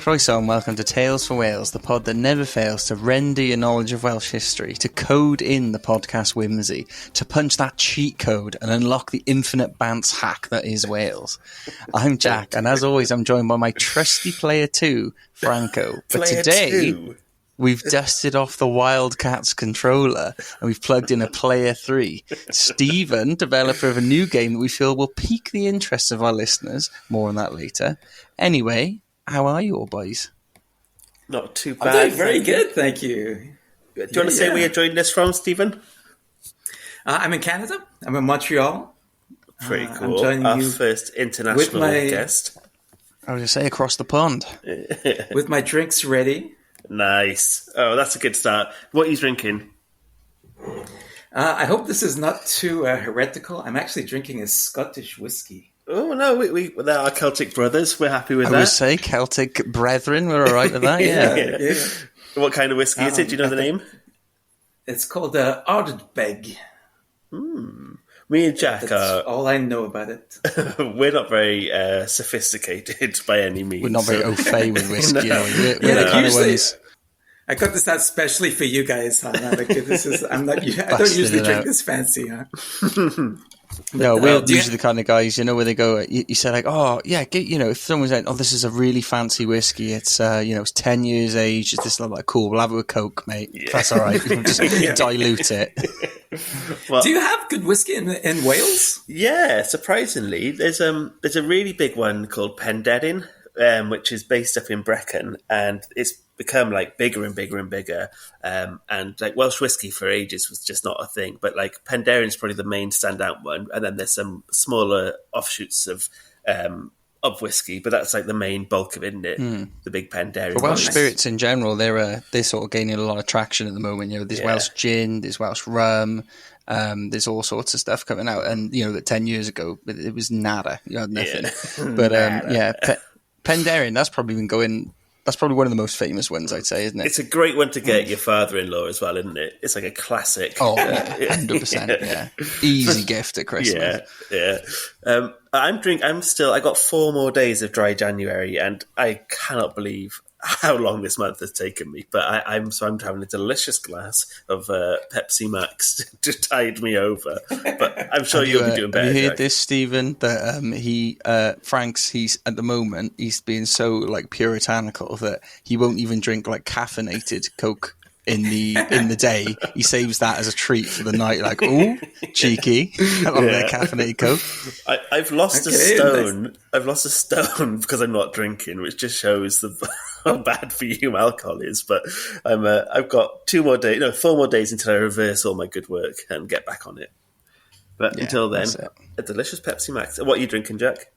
Croeso and welcome to Tales for Wales, the pod that never fails to render your knowledge of Welsh history, to code in the podcast whimsy, to punch that cheat code and unlock the infinite bants hack that is Wales. I'm Jack, and as always, I'm joined by my trusty player 2, Franco. But today, we've dusted off the Wildcats controller and we've plugged in a player 3. Stevan, developer of a new game that we feel will pique the interest of our listeners. More on that later. Anyway, how are you all, boys? Not too bad. I'm doing very good, thank you. Do you want to say where you're joining us from, Stevan? I'm in Canada. I'm in Montreal. Pretty cool. I'm joining Our you first international guest. I was going to say across the pond. With my drinks ready. Nice. Oh, that's a good start. What are you drinking? I hope this is not too heretical. I'm actually drinking a Scottish whiskey. Oh, no, they're our Celtic brothers. We're happy with that. I would say Celtic brethren. We're all right with that, yeah. What kind of whiskey is it? Do you know the name? It's called Ardbeg. Me and Jack That's all I know about it. We're not very sophisticated by any means. We're not very au fait with whiskey. No. We're the kind of ones... I got this out specially for you guys. Huh? I don't usually drink this fancy. Huh? No, we're usually the kind of guys, where they go, you say like, oh, yeah, if someone's like, oh, this is a really fancy whiskey, it's, it's 10 years aged, it's this like, cool, we'll have it with Coke, mate. Yeah. That's all right. We'll just dilute it. Well, do you have good whiskey in Wales? Yeah, surprisingly. There's a really big one called Penderyn, which is based up in Brecon, and it's become like bigger and bigger and bigger. And like Welsh whiskey for ages was just not a thing, but like Penderyn's probably the main standout one. And then there's some smaller offshoots of whiskey, but that's like the main bulk of it, isn't it? The big Penderyn. For Welsh spirits in general, they're sort of gaining a lot of traction at the moment. There's Welsh gin, there's Welsh rum, there's all sorts of stuff coming out. And, that 10 years ago, it was nada. You had nothing. Yeah. But Penderyn, that's probably been going... That's probably one of the most famous ones, I'd say, isn't it? It's a great one to get your father-in-law as well, isn't it? It's like a classic. Oh, 100%, yeah. Easy gift at Christmas. Yeah. I got 4 more days of dry January, and I cannot believe how long this month has taken me. But I'm having a delicious glass of Pepsi Max to tide me over. But I'm sure you'll be doing better. Have you heard Jack. this, Stevan? That he's at the moment, he's being so like puritanical that he won't even drink like caffeinated Coke in the day. He saves that as a treat for the night. Like, ooh, cheeky. I love that caffeinated Coke. I've lost a stone. Nice. I've lost a stone because I'm not drinking, which just shows how bad for you alcohol is. But I've got 4 more days until I reverse all my good work and get back on it. But until then, a delicious Pepsi Max. What are you drinking, Jack?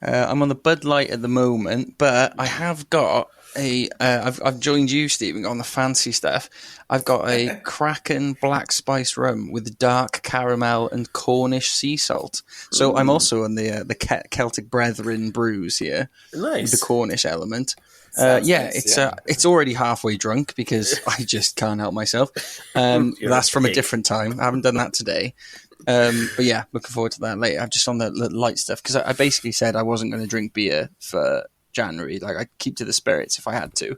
I'm on the Bud Light at the moment, but I have got I've joined you, Steven, on the fancy stuff. I've got a Kraken black spice rum with dark caramel and Cornish sea salt. So I'm also on the Celtic Brethren brews here. Nice. With the Cornish element. It's already halfway drunk because I just can't help myself. That's from a different time. I haven't done that today. But yeah, looking forward to that later. I'm just on the light stuff because I basically said I wasn't going to drink beer for January. Like, I'd keep to the spirits if I had to,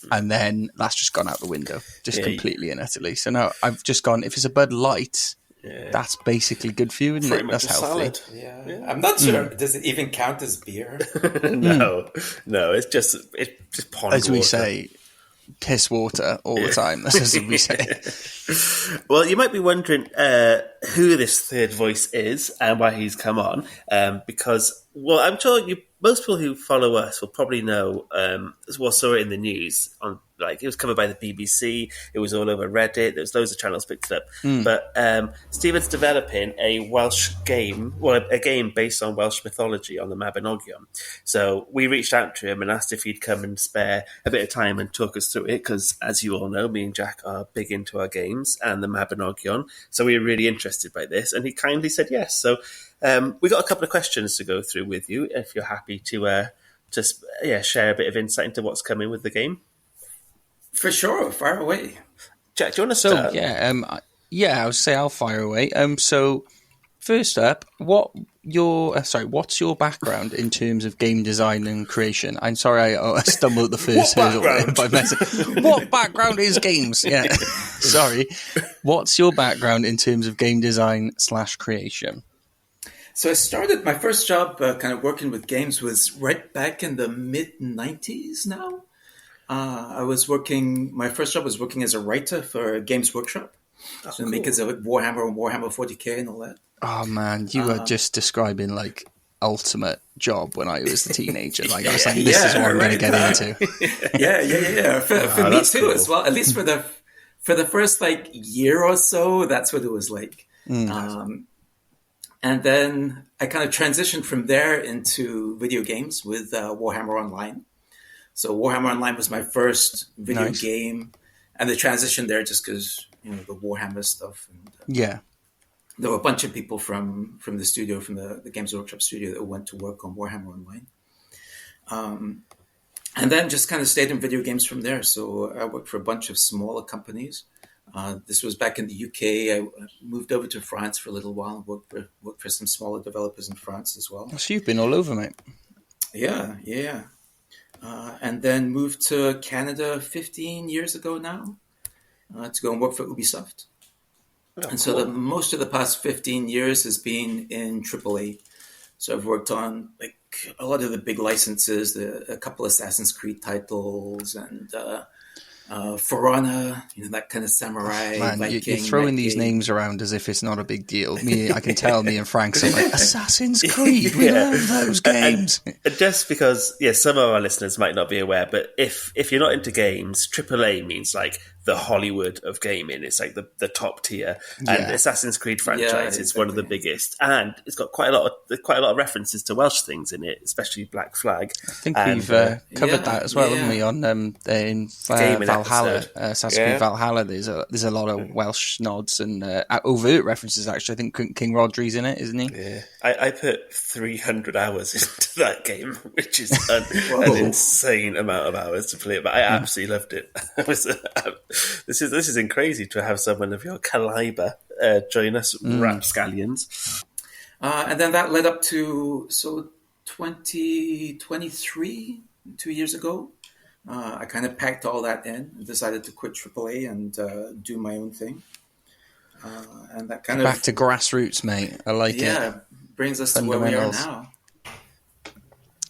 and then that's just gone out the window, completely and utterly. So now I've just gone, if it's a Bud Light, that's basically good for you, isn't it? That's healthy. Yeah. I'm not sure. Does it even count as beer? No, it's just pond as we water. say, piss water all the time. That's as we say. Well, you might be wondering who this third voice is and why he's come on, because, well, I'm sure most people who follow us will probably know, saw it in the news. It was covered by the BBC, it was all over Reddit, there's loads of channels picked it up. But Steven's developing a Welsh game, a game based on Welsh mythology on the Mabinogion. So we reached out to him and asked if he'd come and spare a bit of time and talk us through it, because as you all know, me and Jack are big into our games and the Mabinogion, so we were really interested by this, and he kindly said yes. So we got a couple of questions to go through with you, if you're happy to share a bit of insight into what's coming with the game. For sure, fire away. Jack, do you want to start? I would say I'll fire away. So first up, what what's your background in terms of game design and creation? I'm sorry, I stumbled at the first hurdle by messing. What background is games? Yeah, sorry. What's your background in terms of game design / creation? So I started my first job kind of working with games was right back in the mid-90s now. My first job was working as a writer for Games Workshop. So makers of Warhammer and Warhammer 40k and all that. Oh man, you were just describing like ultimate job when I was a teenager. Like I was like, this is what I'm going to get into. Yeah. For me too, cool. as well. At least for the first like year or so, that's what it was like. And then I kind of transitioned from there into video games with Warhammer Online. So Warhammer Online was my first video game, and the transition there just because the Warhammer stuff. And, there were a bunch of people from the studio, from the Games Workshop studio, that went to work on Warhammer Online. And then just kind of stayed in video games from there. So I worked for a bunch of smaller companies. This was back in the UK. I moved over to France for a little while and worked for some smaller developers in France as well. So you've been all over, mate. Yeah. And then moved to Canada 15 years ago now to go and work for Ubisoft. And so most of the past 15 years has been in AAA. So I've worked on like a lot of the big licenses, a couple Assassin's Creed titles, and For Honor, that kind of samurai. Man, Viking, you're throwing these names around as if it's not a big deal. I can tell me and Frank are like, Assassin's Creed, we love those games. And just because, some of our listeners might not be aware, but if you're not into games, AAA means like the Hollywood of gaming. It's like the top tier. And Assassin's Creed franchise is one of the biggest, and it's got quite a lot of references to Welsh things in it, especially Black Flag. I think we've covered that as well, haven't we? On in Valhalla, Assassin's Creed Valhalla. There's a lot of Welsh nods and overt references. Actually, I think King Rodri's in it, isn't he? Yeah, I put 300 hours into that game, which is an insane amount of hours to play it. But I absolutely loved it. This is crazy to have someone of your caliber join us, rapscallions. And then that led up to 2023, 2 years ago. I kind of packed all that in and decided to quit AAA and do my own thing. And that kind back to grassroots, mate. I like it. Yeah, brings us to where we are now.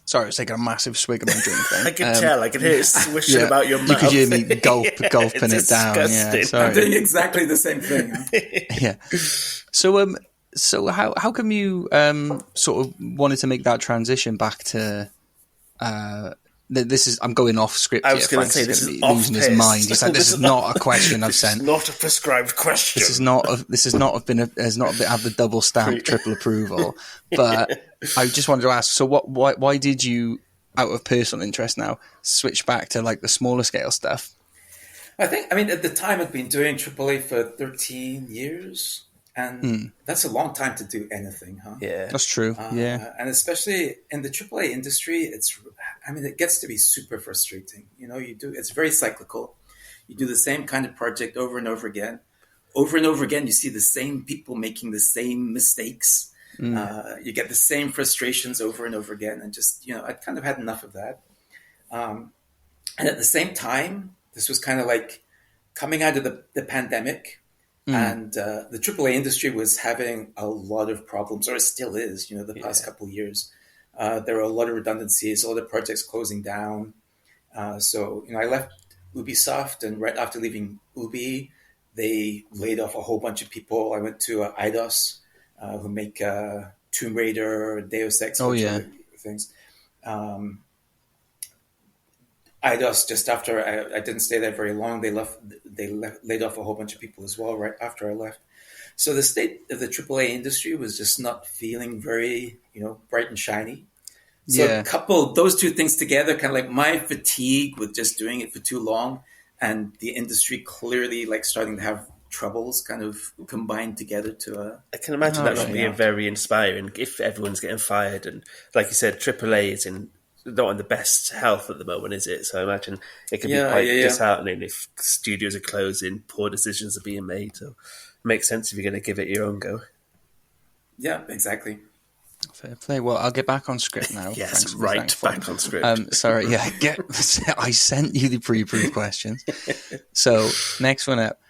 Sorry, I was taking a massive swig of my drink then. I can tell. I can hear it swishing about your mouth. You could hear me gulping it down. Yeah, sorry. I'm doing exactly the same thing. Yeah. So how come you sort of wanted to make that transition back to this is I'm going off script. I was going to say this is losing his mind. He's like, this is not a question I've sent. Not a prescribed question. Has not had the double stamp triple approval. But I just wanted to ask. So why did you, out of personal interest now, switch back to like the smaller scale stuff? I mean, at the time I'd been doing AAA for 13 years. And that's a long time to do anything, huh? Yeah, that's true. And especially in the AAA industry, it gets to be super frustrating. It's very cyclical. You do the same kind of project over and over again. Over and over again, you see the same people making the same mistakes. You get the same frustrations over and over again. And just, I'd kind of had enough of that. And at the same time, this was kind of like coming out of the pandemic. And the AAA industry was having a lot of problems, or it still is, the past couple of years. There were a lot of redundancies, a lot of projects closing down. So I left Ubisoft, and right after leaving Ubi, they laid off a whole bunch of people. I went to Eidos, who make Tomb Raider, Deus Ex, things. Eidos, just after I didn't stay there very long, they laid off a whole bunch of people as well right after I left. So the state of the AAA industry was just not feeling very, bright and shiny. So couple those two things together, kind of like my fatigue with just doing it for too long, and the industry clearly like starting to have troubles, kind of combined together to. I can imagine that would be very inspiring if everyone's getting fired, and like you said, AAA is not in the best health at the moment, is it? So I imagine it can be quite disheartening if studios are closing, poor decisions are being made. So it makes sense if you're going to give it your own go. Yeah, exactly. Fair play. Well, I'll get back on script now. Yes, right back on script. Sorry, yeah. I sent you the pre-approved questions. So, next one up.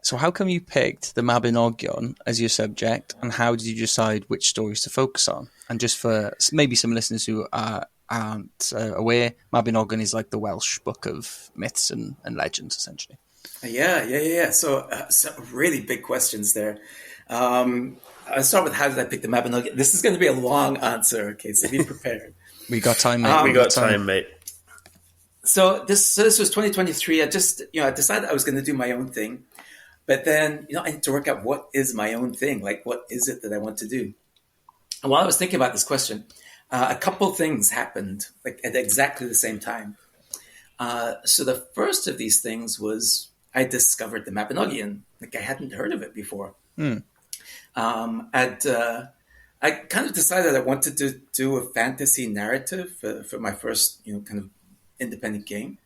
So how come you picked the Mabinogion as your subject, and how did you decide which stories to focus on? And just for maybe some listeners who aren't aware, Mabinogion is like the Welsh book of myths and legends, essentially. Yeah. So some really big questions there. I'll start with how did I pick the Mabinogion? This is going to be a long answer, okay, so be prepared. We got time, mate. We got time, mate. So this was 2023. I decided I was going to do my own thing. But then, I need to work out what is my own thing? Like, what is it that I want to do? And while I was thinking about this question, a couple things happened like at exactly the same time. So the first of these things was I discovered the Mabinogion. Like I hadn't heard of it before. I kind of decided I wanted to do a fantasy narrative for my first, kind of independent game.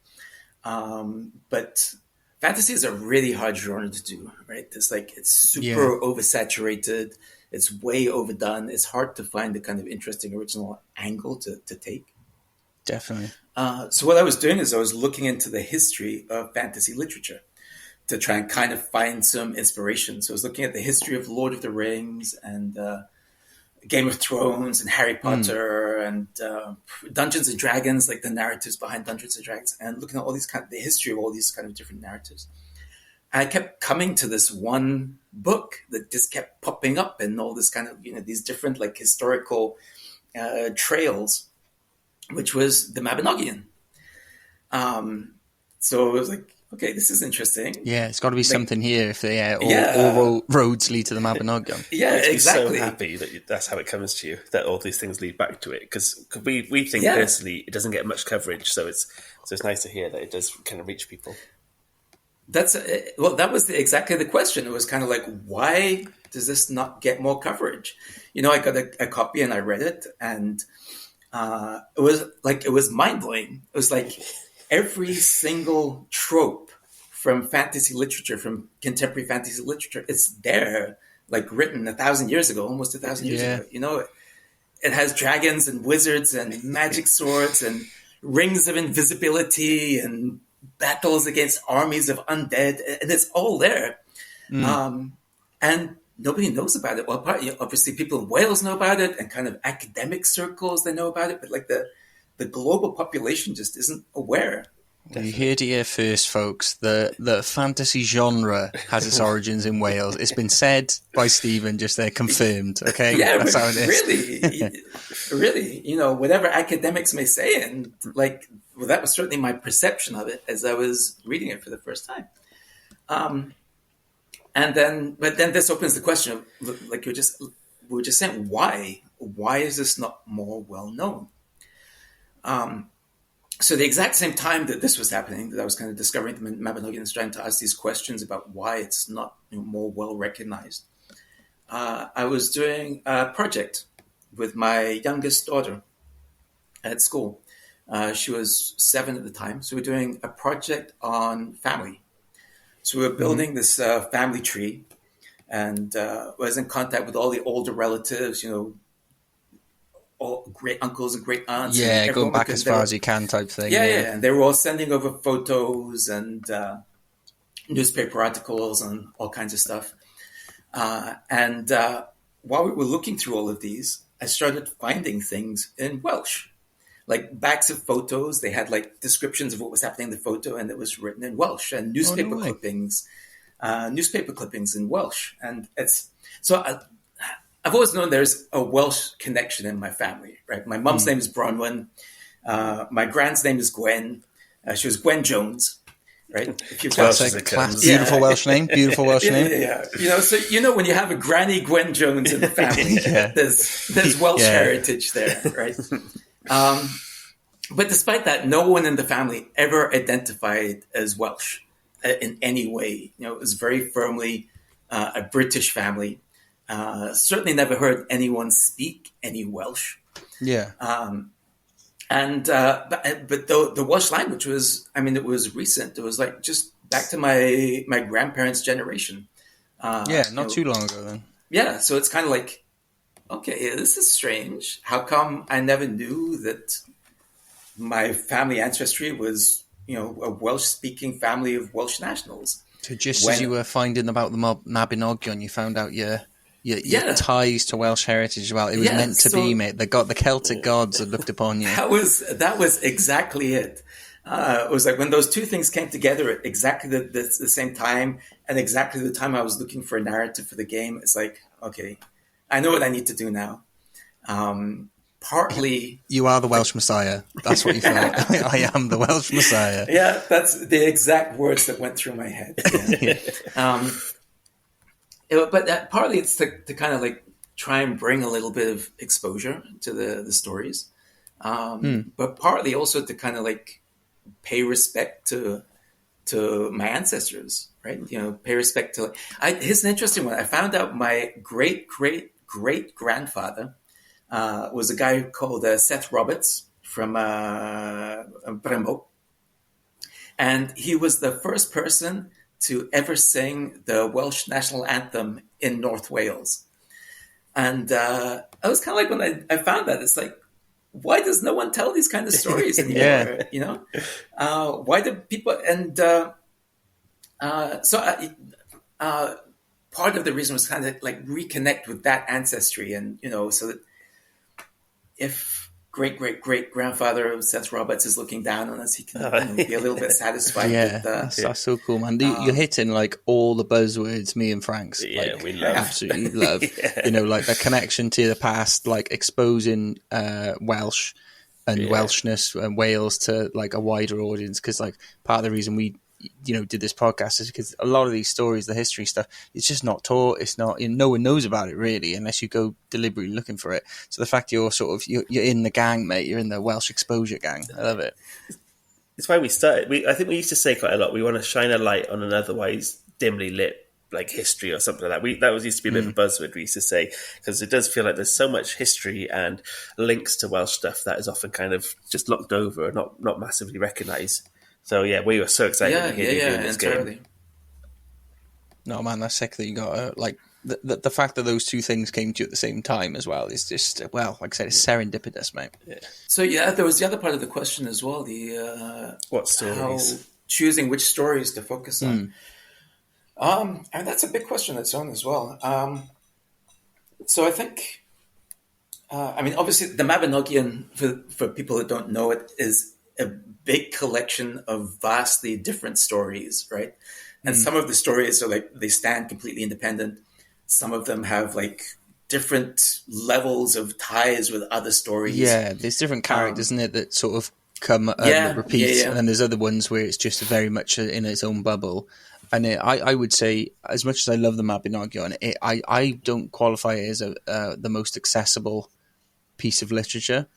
But fantasy is a really hard genre to do, right? It's super oversaturated. It's way overdone. It's hard to find the kind of interesting original angle to take. Definitely. So what I was doing is I was looking into the history of fantasy literature to try and kind of find some inspiration. So I was looking at the history of Lord of the Rings and Game of Thrones and Harry Potter and Dungeons and Dragons, like the narratives behind Dungeons and Dragons, and looking at all these the history of all these kind of different narratives. And I kept coming to this one book that just kept popping up in all this kind of, these different like historical trails, which was the Mabinogion. So it was like, okay, this is interesting. Yeah, it's got to be something here if all roads lead to the Mabinogion. Yeah, exactly. So happy that that's how it comes to you, that all these things lead back to it. Because we think personally it doesn't get much coverage, so it's nice to hear that it does kind of reach people. That was exactly the question. It was kind of like, why does this not get more coverage? I got a copy and I read it, and it was mind blowing. It was like every single trope from fantasy literature, from contemporary fantasy literature, it's there, like written 1,000 years ago, almost 1,000 years ago. It has dragons and wizards and magic swords and rings of invisibility and battles against armies of undead, and it's all there. And nobody knows about it. Well, obviously people in Wales know about it, and kind of academic circles, they know about it, but like the global population just isn't aware. You heard it here first, folks. The fantasy genre has its origins in Wales. It's been said by Stevan just there, confirmed. Okay, that's how it is. Really, whatever academics may say, and that was certainly my perception of it as I was reading it for the first time. But then this opens the question of, like we were just saying, why is this not more well known? So the exact same time that this was happening, that I was kind of discovering the Mabinogion and trying to ask these questions about why it's not more well recognized, I was doing a project with my youngest daughter at school. She was 7 at the time. So we're doing a project on family. So we were building this family tree, and was in contact with all the older relatives, all great uncles and great aunts. Yeah, going back as far as you can type thing. Yeah. And they were all sending over photos and newspaper articles and all kinds of stuff. And while we were looking through all of these, I started finding things in Welsh. Like backs of photos, they had like descriptions of what was happening in the photo, and it was written in Welsh, and newspaper clippings in Welsh. And I've always known there's a Welsh connection in my family, right? My mum's name is Bronwyn. My grand's name is Gwen. She was Gwen Jones, right? Beautiful Welsh name. Beautiful Welsh name. Yeah. So when you have a Granny Gwen Jones in the family, there's Welsh heritage there, right? But despite that, no one in the family ever identified as Welsh in any way. It was very firmly a British family. Certainly never heard anyone speak any Welsh. Yeah. But the Welsh language was, it was recent. It was like just back to my grandparents' generation. Not too long ago then. Yeah. So it's kind of like, okay, this is strange. How come I never knew that my family ancestry was, a Welsh-speaking family of Welsh nationals? So just as you When, were finding about the Mabinogion, you found out your yeah, ties to Welsh heritage as well. It was yeah. meant to be, So mate. The Celtic gods had looked upon you. that was exactly it. It was like when those two things came together at exactly the same time, and exactly the time I was looking for a narrative for the game. It's like, okay, I know what I need to do now. Partly, You are the Welsh Messiah. That's what you felt. I am the Welsh Messiah. yeah, that's the exact words that went through my head. Yeah. Yeah. But partly it's to kind of like try and bring a little bit of exposure to the stories, but partly also to kind of like pay respect to my ancestors, right? Pay respect to. Here's an interesting one. I found out my great great great grandfather was a guy called Seth Roberts from Bremo, and he was the first person to ever sing the Welsh national anthem in North Wales. And I was kind of like, when I found that, it's like, why does no one tell these kind of stories anymore? Why do people? And part of the reason was kind of like reconnect with that ancestry, and so that if great great great grandfather Seth Roberts is looking down on us, he can be a little bit satisfied. Yeah, that, that's so cool, man. You're hitting like all the buzzwords me and Frank's we love. absolutely love. Like the connection to the past, like exposing Welsh and Welshness and Wales to like a wider audience. Because like part of the reason we did this podcast is because a lot of these stories, the history stuff, it's just not taught. It's not, no one knows about it really unless you go deliberately looking for it. So the fact you're you're in the gang, mate, you're in the Welsh exposure gang. I love it. It's why we started. I think we used to say quite a lot, we want to shine a light on an otherwise dimly lit like history or something like that. That was used to be a bit of a buzzword we used to say, because it does feel like there's so much history and links to Welsh stuff that is often kind of just looked over or not massively recognised. So yeah, we were so excited to hear you doing this game. No, man, that's sick that you got like the fact that those two things came to you at the same time as well is just, well, like I said, it's serendipitous, mate. Yeah. So there was the other part of the question as well, the what stories? how choosing which stories to focus on. And that's a big question on its own as well. So I think, obviously the Mabinogion, for people that don't know it, is a big collection of vastly different stories, right? And some of the stories are like, they stand completely independent. Some of them have like different levels of ties with other stories. Yeah, there's different characters, isn't it, that sort of come and repeat, and then there's other ones where it's just very much in its own bubble. And I would say, as much as I love the Mabinogion, I don't qualify it as the most accessible piece of literature.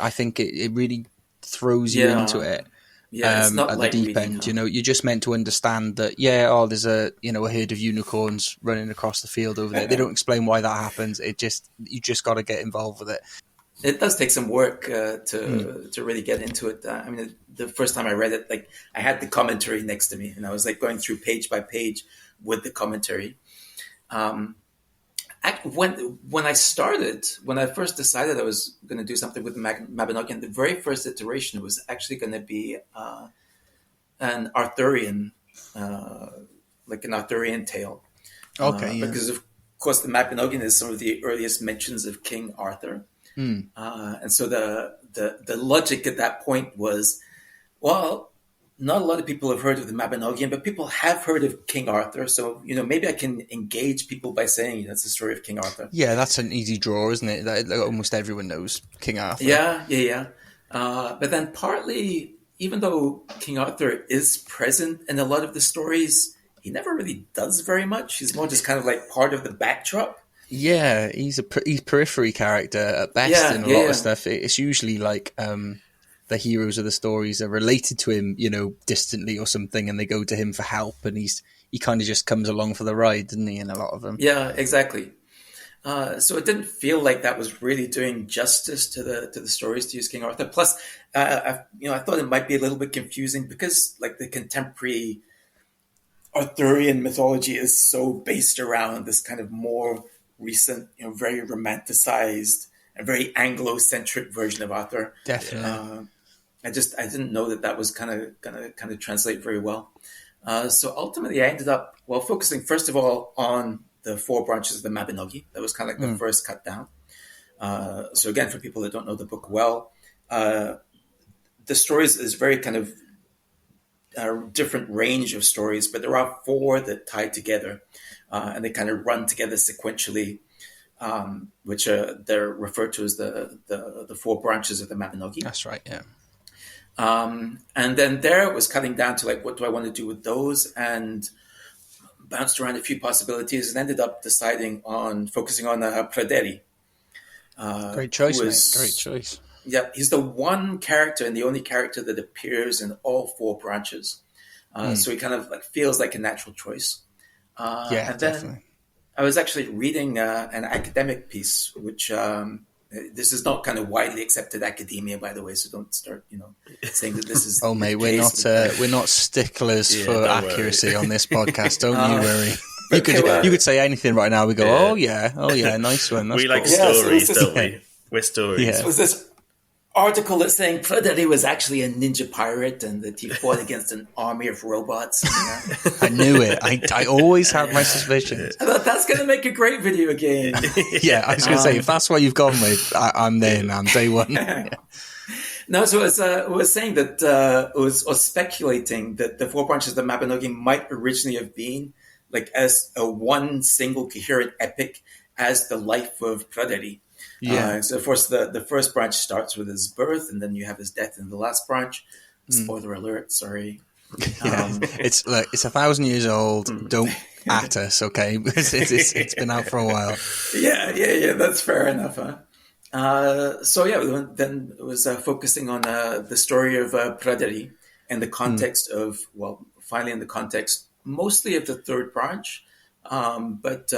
I think it really throws you into it. Yeah, it's not at like the deep reading, end. You're just meant to understand that. There's a herd of unicorns running across the field over there. They don't explain why that happens. You just got to get involved with it. It does take some work to really get into it. The first time I read it, like I had the commentary next to me, and I was like going through page by page with the commentary. When I first decided I was going to do something with the Mabinogion, the very first iteration was actually going to be an Arthurian, like an Arthurian tale. Okay, because of course the Mabinogion is some of the earliest mentions of King Arthur. And so the logic at that point was, well, not a lot of people have heard of the Mabinogion, but people have heard of King Arthur. So, maybe I can engage people by saying that's the story of King Arthur. Yeah, that's an easy draw, isn't it? That almost everyone knows King Arthur. Yeah. But then partly, even though King Arthur is present in a lot of the stories, he never really does very much. He's more just kind of like part of the backdrop. Yeah, he's periphery character at best in a lot of stuff. It's usually like the heroes of the stories are related to him, distantly or something, and they go to him for help, and he kind of just comes along for the ride, doesn't he, in a lot of them? Yeah, exactly. So it didn't feel like that was really doing justice to the stories to use King Arthur. Plus, I thought it might be a little bit confusing because like the contemporary Arthurian mythology is so based around this kind of more recent, very romanticized and very Anglo-centric version of Arthur. Definitely. I didn't know that was gonna translate very well. So ultimately, I ended up focusing first of all on the 4 branches of the Mabinogi. That was kind of like the first cut down. So again, for people that don't know the book well, the stories is very kind of different range of stories, but there are 4 that tie together, and they kind of run together sequentially, which they're referred to as the 4 branches of the Mabinogi. That's right, yeah. And then there it was cutting down to like, what do I want to do with those? And bounced around a few possibilities and ended up deciding on focusing on Praderi. Great choice, mate. Great choice. Yeah, he's the one character and the only character that appears in all 4 branches. So he kind of like feels like a natural choice. Yeah, and then definitely. I was actually reading an academic piece, which this is not kind of widely accepted academia, by the way. So don't start, saying that this is. Oh, mate, we're not sticklers for accuracy on this podcast. Don't you worry. You could say anything right now. We go, oh yeah, nice one. That's we like cool. stories, don't we? We're stories. Yeah. So was this article that's saying Praderi was actually a ninja pirate and that he fought against an army of robots. I knew it. I always had my suspicions. I thought that's going to make a great video game. Yeah, I was going to say, if that's what you've gone with, I'm there, man. Day one. Yeah. No, so it was saying that it was speculating that the 4 branches of the Mabinogion might originally have been like as a one single coherent epic as the life of Praderi. Yeah. So of course the first branch starts with his birth, and then you have his death in the last branch. Spoiler alert! Sorry. Yeah. It's 1,000 years old. Don't at us, okay? It's been out for a while. Yeah. That's fair enough. Huh? So yeah, then it was focusing on the story of Praderi in the context of finally in the context mostly of the 3rd branch. But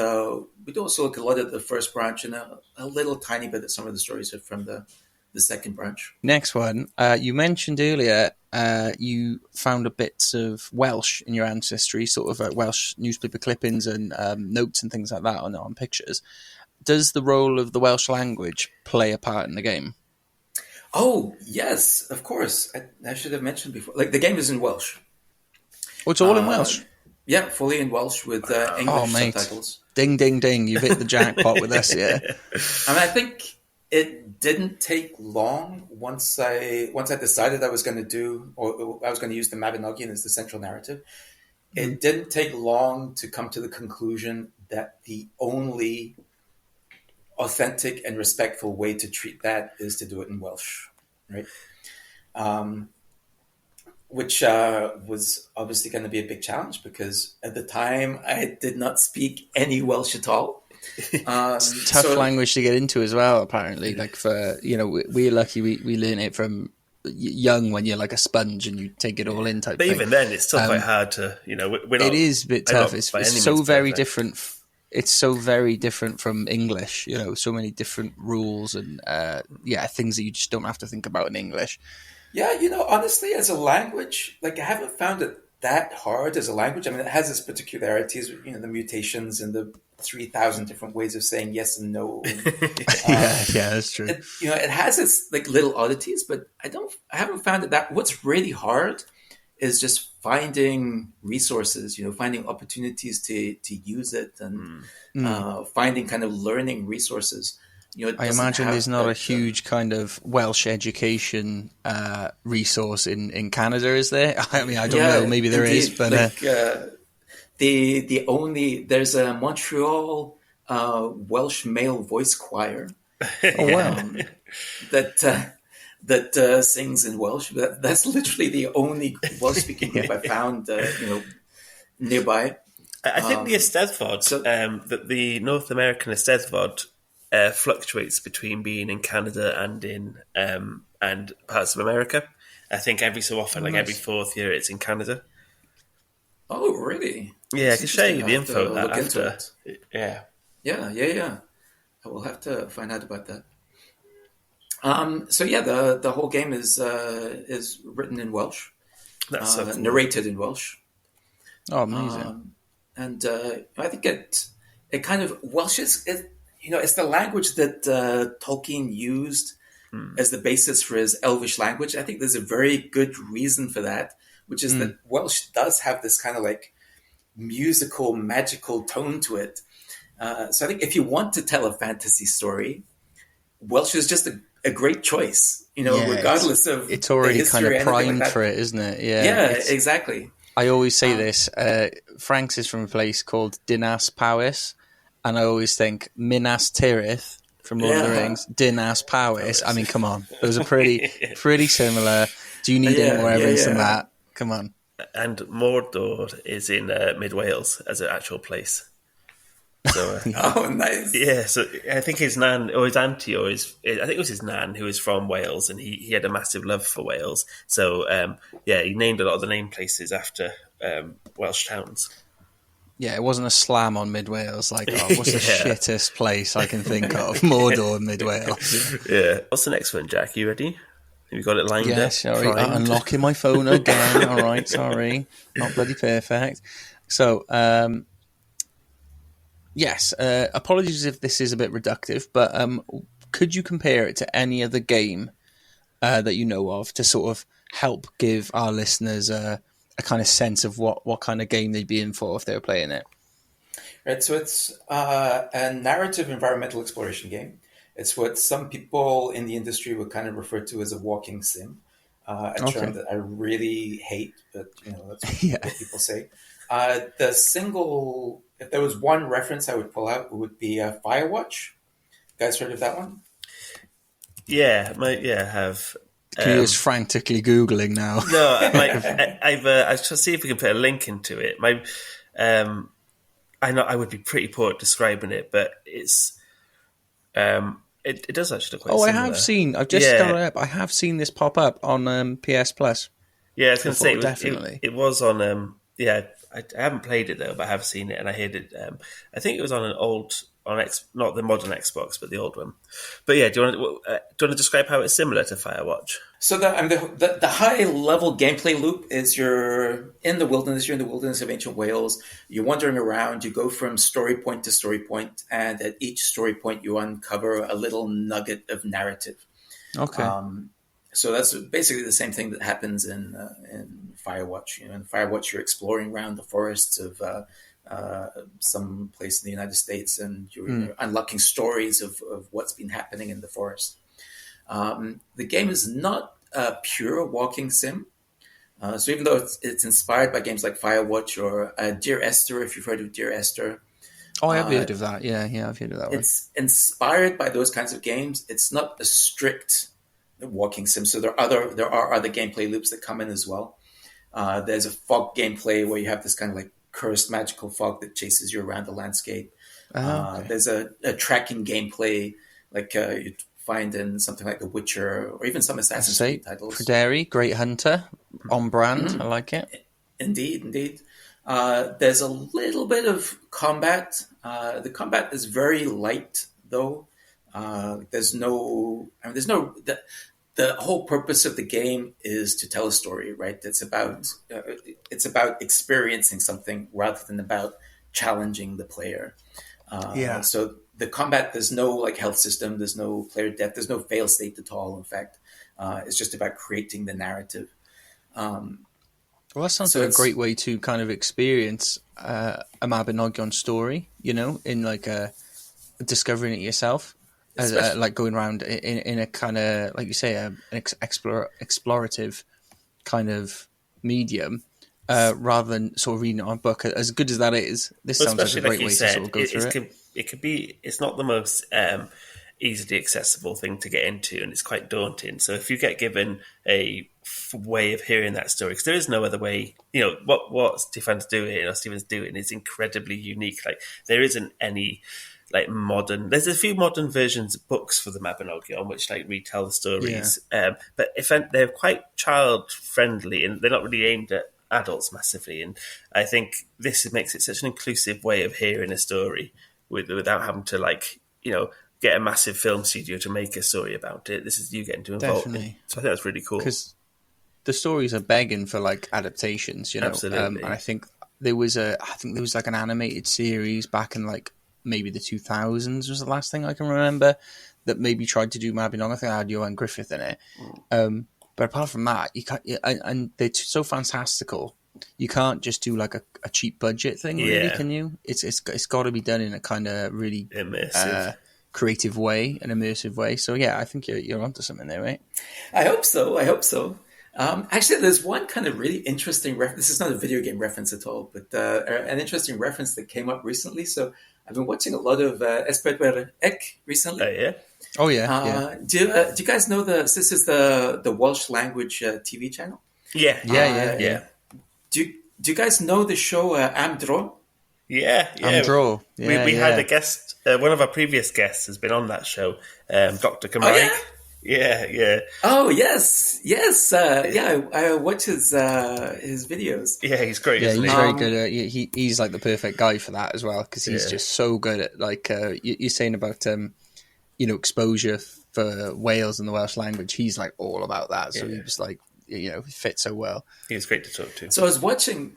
we'd also look a lot at the 1st branch and a little tiny bit at some of the stories from the 2nd branch. Next one. You mentioned earlier you found a bits of Welsh in your ancestry, sort of Welsh newspaper clippings and notes and things like that on pictures. Does the role of the Welsh language play a part in the game? Oh, yes, of course. I should have mentioned before. Like, the game is in Welsh. Oh, it's all in Welsh? Yeah, fully in Welsh with English subtitles. Ding, ding, ding. You've hit the jackpot with this, yeah. And I think it didn't take long once I decided I was going to do, or I was going to use the Mabinogion as the central narrative. It didn't take long to come to the conclusion that the only authentic and respectful way to treat that is to do it in Welsh, right? Which was obviously going to be a big challenge because at the time I did not speak any Welsh at all. It's a tough language to get into as well, apparently. Like we're lucky we learn it from young when you're like a sponge and you take it all in type but thing. Even then, it's still quite hard to, we're not, it is a bit tough. It's so very different. It's so very different from English, so many different rules and things that you just don't have to think about in English. Yeah, honestly, as a language, like I haven't found it that hard as a language. I mean, it has its particularities, the mutations and the 3,000 different ways of saying yes and no. And, yeah, that's true. It has its like little oddities, but I haven't found it that. What's really hard is just finding resources, finding opportunities to use it and finding kind of learning resources. I imagine there's not a huge kind of Welsh education resource in Canada, is there? I mean, I don't know. Maybe there is, but there's a Montreal Welsh male voice choir. Oh wow! That sings in Welsh. That's literally the only Welsh-speaking group I found, nearby. I think the Eisteddfod, that the North American Eisteddfod fluctuates between being in Canada and in and parts of America. I think every so often, every 4th year, it's in Canada. Oh, really? Yeah, I can show you the info after. Yeah. I will have to find out about that. So yeah, the whole game is written in Welsh. That's so cool. Narrated in Welsh. Oh, amazing! And I think it it kind of Welsh is it's the language that Tolkien used as the basis for his Elvish language. I think there's a very good reason for that, which is that Welsh does have this kind of like musical, magical tone to it. So I think if you want to tell a fantasy story, Welsh is just a great choice, regardless of it's already the history kind of or anything primed like that. for it, isn't it? Yeah, exactly. I always say this. Franks is from a place called Dinas Powys, and I always think Minas Tirith from Lord of the Rings, Dinas Powys. I mean, come on, those are pretty similar. Do you need any more evidence than that? Come on. And Mordor is in Mid Wales as an actual place. So, oh, nice. Yeah, so I think his nan or his auntie I think it was his nan who was from Wales, and he had a massive love for Wales. So he named a lot of the name places after Welsh towns. Yeah, it wasn't a slam on Mid Wales. Like, what's the shittest place I can think of? Mordor in Mid Wales. Yeah. What's the next one, Jack? You ready? Have you got it lined up? Yeah, sorry. Unlocking my phone again. All right, sorry. Not bloody perfect. So, yes, apologies if this is a bit reductive, but could you compare it to any other game that you know of to sort of help give our listeners a kind of sense of what kind of game they'd be in for if they were playing it? Right, so it's a narrative environmental exploration game. It's what some people in the industry would kind of refer to as a walking sim, a term that I really hate, but that's what people say. If there was one reference I would pull out, it would be Firewatch. You guys heard of that one? Yeah, I have. You're just frantically Googling now. No, I shall see if we can put a link into it. I know I would be pretty poor at describing it, but it's it does actually look quite similar. I have seen. I've just got it up. I have seen this pop up on PS Plus. Yeah, I was going to say definitely. It was on. I haven't played it though, but I have seen it, and I heard it. I think it was on an old not the modern Xbox, but the old one. But yeah, do you want to describe how it's similar to Firewatch? So the high level gameplay loop is you're in the wilderness. You're in the wilderness of ancient Wales. You're wandering around. You go from story point to story point, and at each story point, you uncover a little nugget of narrative. Okay. So that's basically the same thing that happens in Firewatch. In Firewatch, you're exploring around the forests of some place in the United States, and you're unlocking stories of what's been happening in the forest. The game is not a pure walking sim. So even though it's inspired by games like Firewatch or Dear Esther, if you've heard of Dear Esther. Oh, I have heard of that. Yeah, I've heard of that one. It's inspired by those kinds of games. It's not a strict walking sim. So there are other gameplay loops that come in as well. There's a fog gameplay where you have this kind of like cursed magical fog that chases you around the landscape. There's a tracking gameplay like you'd find in something like The Witcher or even some Assassin's Creed titles. Prederi, Great Hunter, on brand. I like it. Indeed. There's a little bit of combat. The combat is very light, though. The whole purpose of the game is to tell a story, right? It's about experiencing something rather than about challenging the player. So the combat, there's no like health system, there's no player death, there's no fail state at all. In fact, it's just about creating the narrative. Well, that sounds like a great way to kind of experience a Mabinogion story, in like discovering it yourself. As like going around in a kind of, like you say, an explorative kind of medium, rather than sort of reading it on a book. As good as that is, this sounds like a great way to sort of go through it. It could be. It's not the most easily accessible thing to get into, and it's quite daunting. So if you get given a way of hearing that story, because there is no other way. What Stefan's doing is incredibly unique. Like there isn't any. Like modern, there's a few modern versions of books for the Mabinogion which like retell the stories, but they're quite child friendly and they're not really aimed at adults massively. And I think this makes it such an inclusive way of hearing a story without having to get a massive film studio to make a story about it. This is you getting to involve. Definitely. So I think that's really cool because the stories are begging for like adaptations. Absolutely. And I think there was like an animated series back in like maybe the 2000s was the last thing I can remember that maybe tried to do Mabinogion. I think I had Johan Griffith in it. But apart from that, you can't, and they're so fantastical. You can't just do like a cheap budget thing, really, can you? It's got to be done in a kind of really immersive, creative way, an immersive way. So yeah, I think you're onto something there, right? I hope so. Actually, there's one kind of really interesting reference. This is not a video game reference at all, but an interesting reference that came up recently. So I've been watching a lot of Esper Ek recently. Oh yeah. Oh yeah. Do you guys know this is the Welsh language TV channel? Yeah. Do you guys know the show Am Dro? Yeah. Am Dro. We had a guest. One of our previous guests has been on that show, Dr. Cymraeg. Yeah. Oh yes. I watch his videos. Yeah, he's great. Yeah, isn't he's he? very good. He's like the perfect guy for that as well, because he's just so good at like you're saying about exposure for Wales and the Welsh language. He's like all about that. So he was like he fits so well. He was great to talk to. So I was watching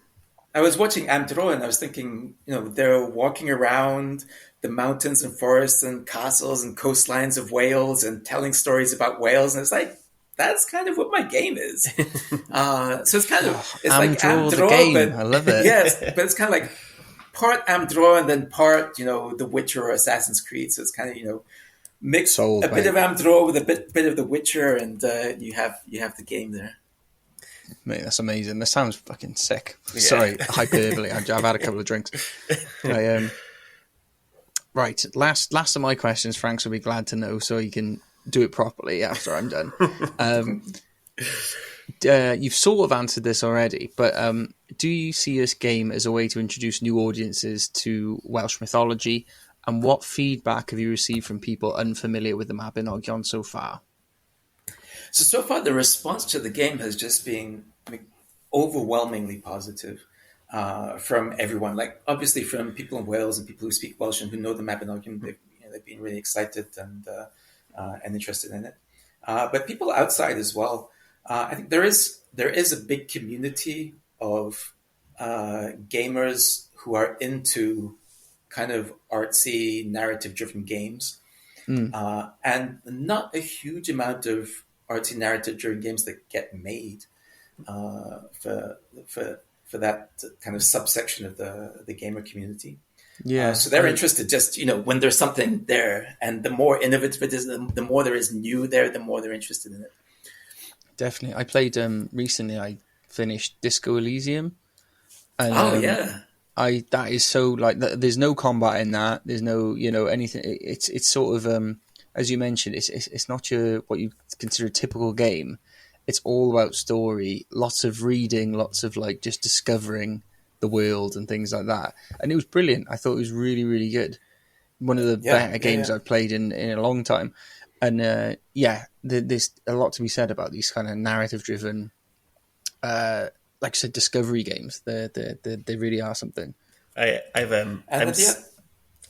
Am Dro, and I was thinking, they're walking around the mountains and forests and castles and coastlines of Wales and telling stories about Wales, and it's like that's kind of what my game is. So it's kind of like Am Dro, the game. but I love it. Yes, but it's kind of like part Am Dro and then part The Witcher or Assassin's Creed. So it's kind of mix a bit of Am Dro with a bit of The Witcher, and you have the game there. Mate, that's amazing. That sounds fucking sick. Yeah. Sorry, hyperbole. I've had a couple of drinks. Right, last of my questions. Franks will be glad to know, so you can do it properly after I'm done. You've sort of answered this already, but do you see this game as a way to introduce new audiences to Welsh mythology? And what feedback have you received from people unfamiliar with the Mabinogion so far? So far, the response to the game has just been overwhelmingly positive from everyone. Like, obviously, from people in Wales and people who speak Welsh and who know the Mabinogion, they've been really excited and interested in it. But people outside as well. I think there is a big community of gamers who are into kind of artsy, narrative-driven games, and not a huge amount of artsy narrative-driven games that get made for that kind of subsection of the gamer community. Yeah. So they're interested just, when there's something there, and the more innovative it is, the more there is new there, the more they're interested in it. Definitely. I played recently. I finished Disco Elysium. And, yeah. That is so like there's no combat in that. There's no anything. It's sort of as you mentioned. It's not what you consider a typical game. It's all about story. Lots of reading. Lots of like just discovering the world and things like that. And it was brilliant. I thought it was really, really good. One of the better games I've played in a long time. And there's a lot to be said about these kind of narrative-driven, like I said, discovery games. They really are something.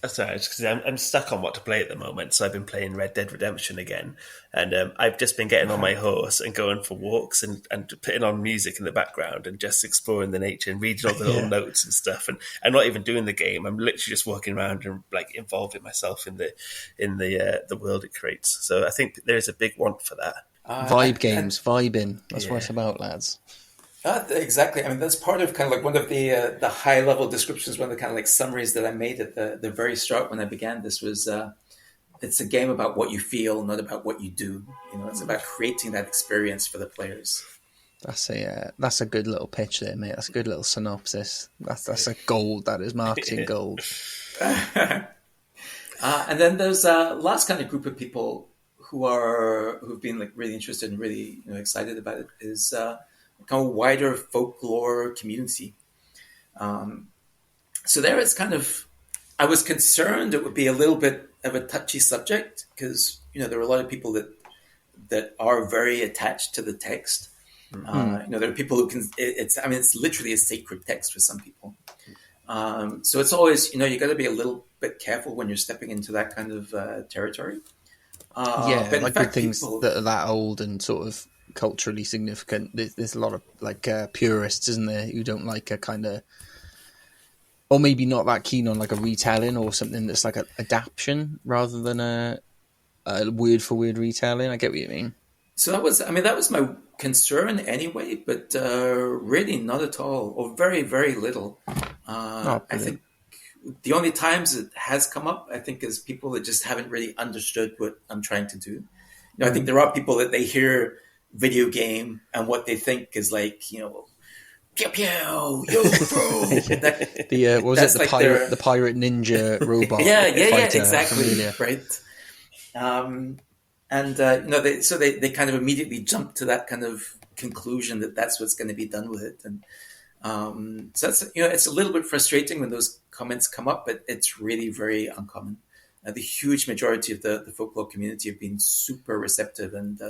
Sorry, just because I'm stuck on what to play at the moment. So I've been playing Red Dead Redemption again, and I've just been getting on my horse and going for walks and putting on music in the background and just exploring the nature and reading all the little notes and stuff. And I'm not even doing the game. I'm literally just walking around and like involving myself in the world it creates. So I think there is a big want for that. Vibing. That's what it's about, lads. Exactly. I mean, that's part of kind of like one of the high level descriptions, one of the kind of like summaries that I made at the very start when I began this was, it's a game about what you feel, not about what you do. It's about creating that experience for the players. That's a good little pitch there, mate. That's a good little synopsis. That's a gold. That is marketing gold. And then there's a last kind of group of people who've been like really interested and really excited about it is kind of wider folklore community. So there it's kind of, I was concerned it would be a little bit of a touchy subject because, there are a lot of people that are very attached to the text. There are people who can, it's literally a sacred text for some people. So it's always, you got to be a little bit careful when you're stepping into that kind of territory. But like with things that are that old and sort of culturally significant, there's a lot of like purists, isn't there, who don't like a kind of or maybe not that keen on like a retelling or something that's like an adaptation rather than a word for word retelling. I get what you mean. So that was my concern anyway, but really not at all, or very, very little. Oh, I brilliant. think the only times it has come up, I think, is people that just haven't really understood what I'm trying to do. You know, I think there are people that they hear video game and what they think is like, you know, pew pew, yo, bro. Was it That's the like the pirate ninja robot? yeah, fighter exactly, familiar? right. And you know, they kind of immediately jump to that kind of conclusion that that's what's going to be done with it, and so that's, you know, it's a little bit frustrating when those comments come up, but it's really very uncommon. The huge majority of the folklore community have been super receptive and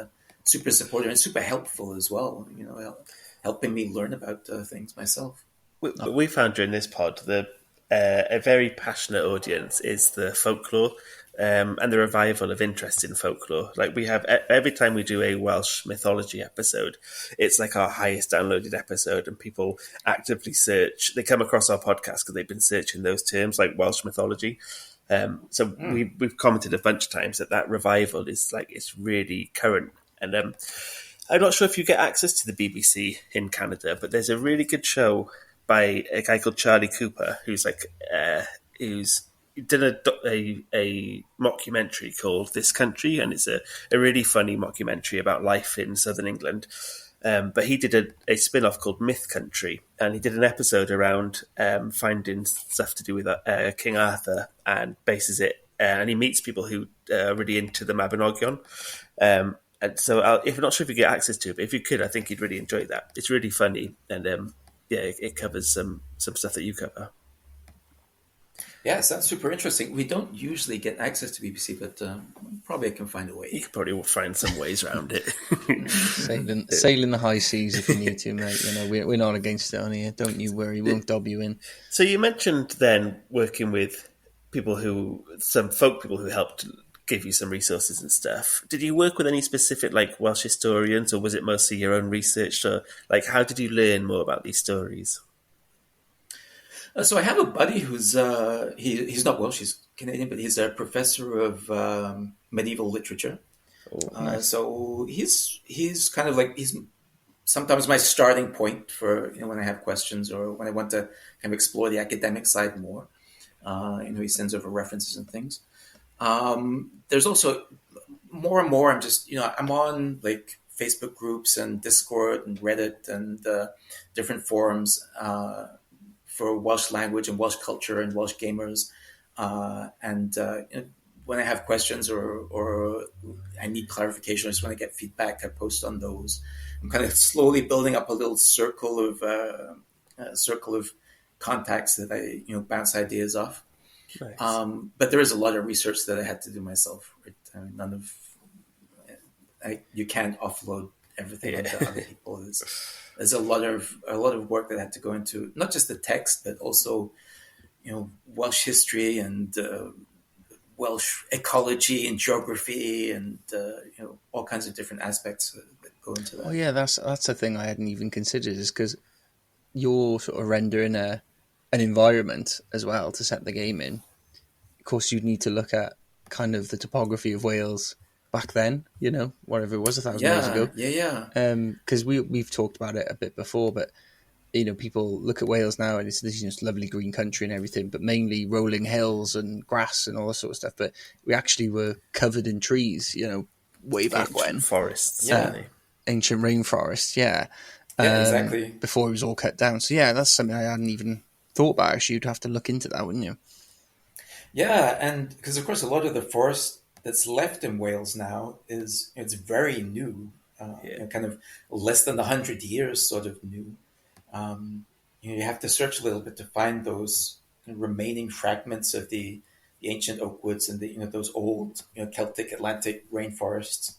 super supportive and super helpful as well. You know, helping me learn about things myself. We found during this pod that a very passionate audience is the folklore and the revival of interest in folklore. Like we have every time we do a Welsh mythology episode, it's like our highest downloaded episode, and people actively search. They come across our podcast because they've been searching those terms like Welsh mythology. We've commented a bunch of times that revival is like, it's really current. And I'm not sure if you get access to the BBC in Canada, but there's a really good show by a guy called Charlie Cooper, who's did a mockumentary called This Country, and it's a really funny mockumentary about life in southern England. But he did a spin-off called Myth Country, and he did an episode around finding stuff to do with King Arthur, and bases it, and he meets people who are really into the Mabinogion. And so, if I'm not sure if you get access to it, but if you could, I think you'd really enjoy that. It's really funny, and it covers some stuff that you cover. Yeah, sounds super interesting. We don't usually get access to BBC, but probably I can find a way. You could probably find some ways around it. Sailing the high seas if you need to, mate. You know, we're not against it on here. Don't you worry. We won't dob you in. So you mentioned then working with some folk people who helped give you some resources and stuff. Did you work with any specific like Welsh historians, or was it mostly your own research? Or like, how did you learn more about these stories? So I have a buddy who's he's not Welsh, he's Canadian, but he's a professor of medieval literature. Oh, nice. So he's kind of like, he's sometimes my starting point for, you know, when I have questions or when I want to kind of explore the academic side more. You know, he sends over references and things. There's also more and more. I'm on like Facebook groups and Discord and Reddit and different forums for Welsh language and Welsh culture and Welsh gamers. And you know, when I have questions or I need clarification, or just want to get feedback, I post on those. I'm kind of slowly building up a little circle of contacts that I, you know, bounce ideas off. Nice. But there is a lot of research that I had to do myself. Right? I mean, you can't offload everything onto other people. There's a lot of work that had to go into not just the text, but also, you know, Welsh history and Welsh ecology and geography and you know, all kinds of different aspects that go into that. Oh yeah, that's a thing I hadn't even considered, is because you're sort of rendering an environment as well to set the game in. Of course, you'd need to look at kind of the topography of Wales back then, you know, whatever it was 1,000 years ago. Yeah. Because we've talked about it a bit before, but you know, people look at Wales now and it's this, you know, lovely green country and everything, but mainly rolling hills and grass and all that sort of stuff. But we actually were covered in trees, you know, way back when. Forests, ancient rainforests, yeah. Exactly. Before it was all cut down. So yeah, that's something I hadn't even thought about. Actually, you'd have to look into that, wouldn't you? Yeah, and because of course a lot of the forest that's left in Wales now it's very new, you know, kind of less than 100 years, sort of new. You know, you have to search a little bit to find those remaining fragments of the ancient oak woods and the, you know, those old, you know, Celtic Atlantic rainforests.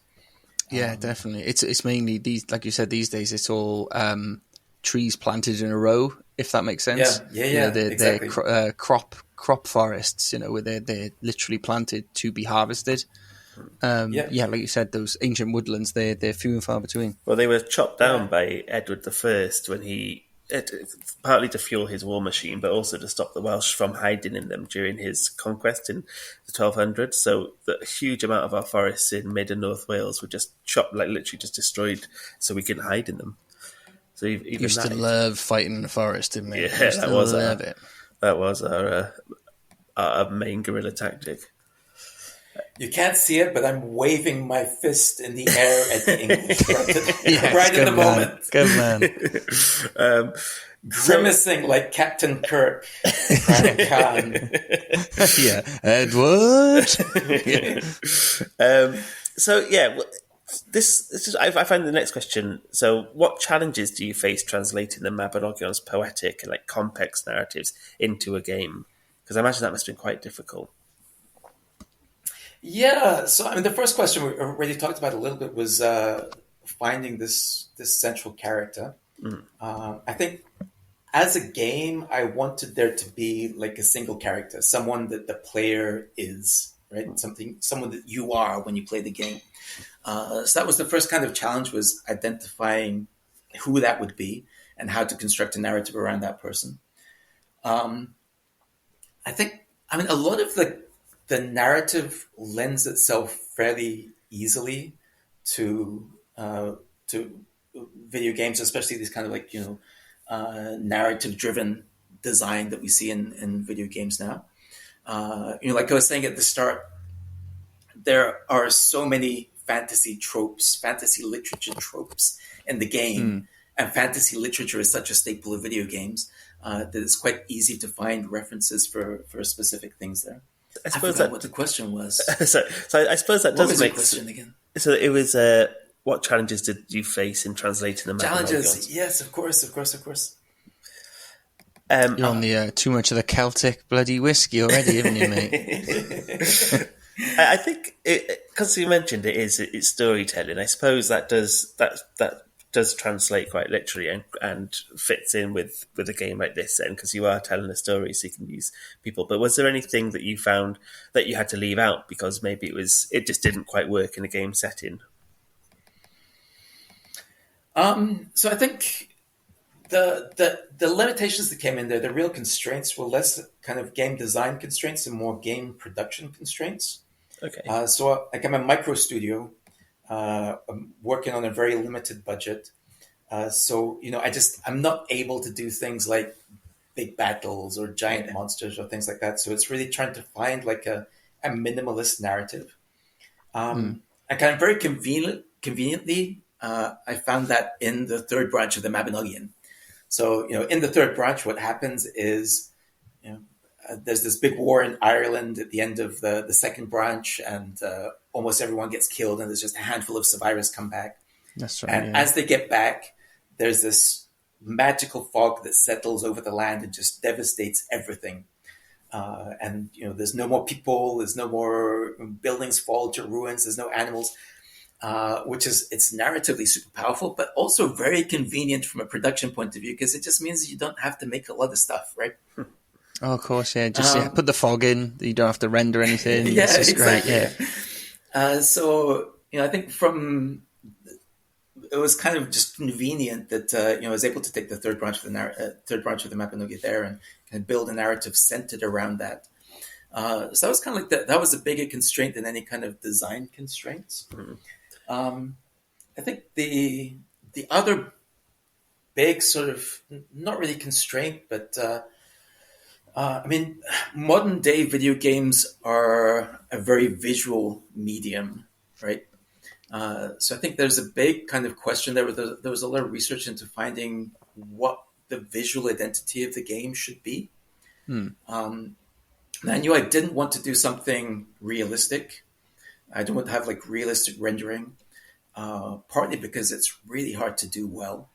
Yeah, definitely. It's mainly these, like you said, these days it's all trees planted in a row, if that makes sense. Yeah, you know, exactly. They're crop forests, you know, where they're literally planted to be harvested. Like you said, those ancient woodlands, they're few and far between. Well, they were chopped down by Edward I when he it's partly to fuel his war machine, but also to stop the Welsh from hiding in them during his conquest in the 1200s. So the huge amount of our forests in mid and North Wales were just chopped, like literally just destroyed, so we couldn't hide in them. So even Used that, to love fighting in the forest, didn't we? yeah, Used to love it. That was our main guerrilla tactic. You can't see it, but I'm waving my fist in the air at the English Yes, right at the man. moment. Good man. Grimacing like Captain Kirk. Khan. Yeah, Edward. So yeah, this is, I find the next question. So, what challenges do you face translating the Mabinogion's poetic and like complex narratives into a game? Because I imagine that must have been quite difficult. Yeah, so I mean, the first question we already talked about a little bit was finding this central character. I think as a game, I wanted there to be like a single character, someone that the player is, right? Someone that you are when you play the game. So that was the first kind of challenge, was identifying who that would be and how to construct a narrative around that person. I think, I mean, a lot of the narrative lends itself fairly easily to video games, especially these kind of like, narrative-driven design that we see in video games now. Like I was saying at the start, there are so many fantasy tropes, fantasy literature tropes in the game, and fantasy literature is such a staple of video games that it's quite easy to find references for specific things there. I forgot what the question was. So I suppose that does make sense. Question again? So it was, what challenges did you face in translating the challenges? Yes, of course. You're on the too much of the Celtic bloody whiskey already, haven't you, mate? I think because you mentioned it's storytelling. I suppose that does translate quite literally and fits in with a game like this then, because you are telling a story, so you can use people. But was there anything that you found that you had to leave out because maybe it just didn't quite work in a game setting? So I think the limitations that came in there, the real constraints were less kind of game design constraints and more game production constraints. Okay. So like I'm a micro studio. I'm working on a very limited budget. So, I'm not able to do things like big battles or giant monsters or things like that. So it's really trying to find like a minimalist narrative. And kind of very conveniently, I found that in the third branch of the Mabinogion. So, in the third branch, what happens is, there's this big war in Ireland at the end of the second branch, and almost everyone gets killed, and there's just a handful of survivors come back. That's right. And as they get back, there's this magical fog that settles over the land and just devastates everything. And there's no more people, there's no more buildings fall to ruins, there's no animals, it's narratively super powerful, but also very convenient from a production point of view, because it just means you don't have to make a lot of stuff, right? Oh, of course, yeah. Just put the fog in. You don't have to render anything. Yeah, it's exactly. Great, yeah. So I think it was kind of just convenient that I was able to take the third branch of the Mabinogion there and build a narrative centered around that. So that was kind of like that was a bigger constraint than any kind of design constraints. I think the other big sort of, not really constraint, but modern day video games are a very visual medium, right? So I think there's a big kind of question there. There was a lot of research into finding what the visual identity of the game should be. I knew I didn't want to do something realistic. I don't want to have like realistic rendering, partly because it's really hard to do well.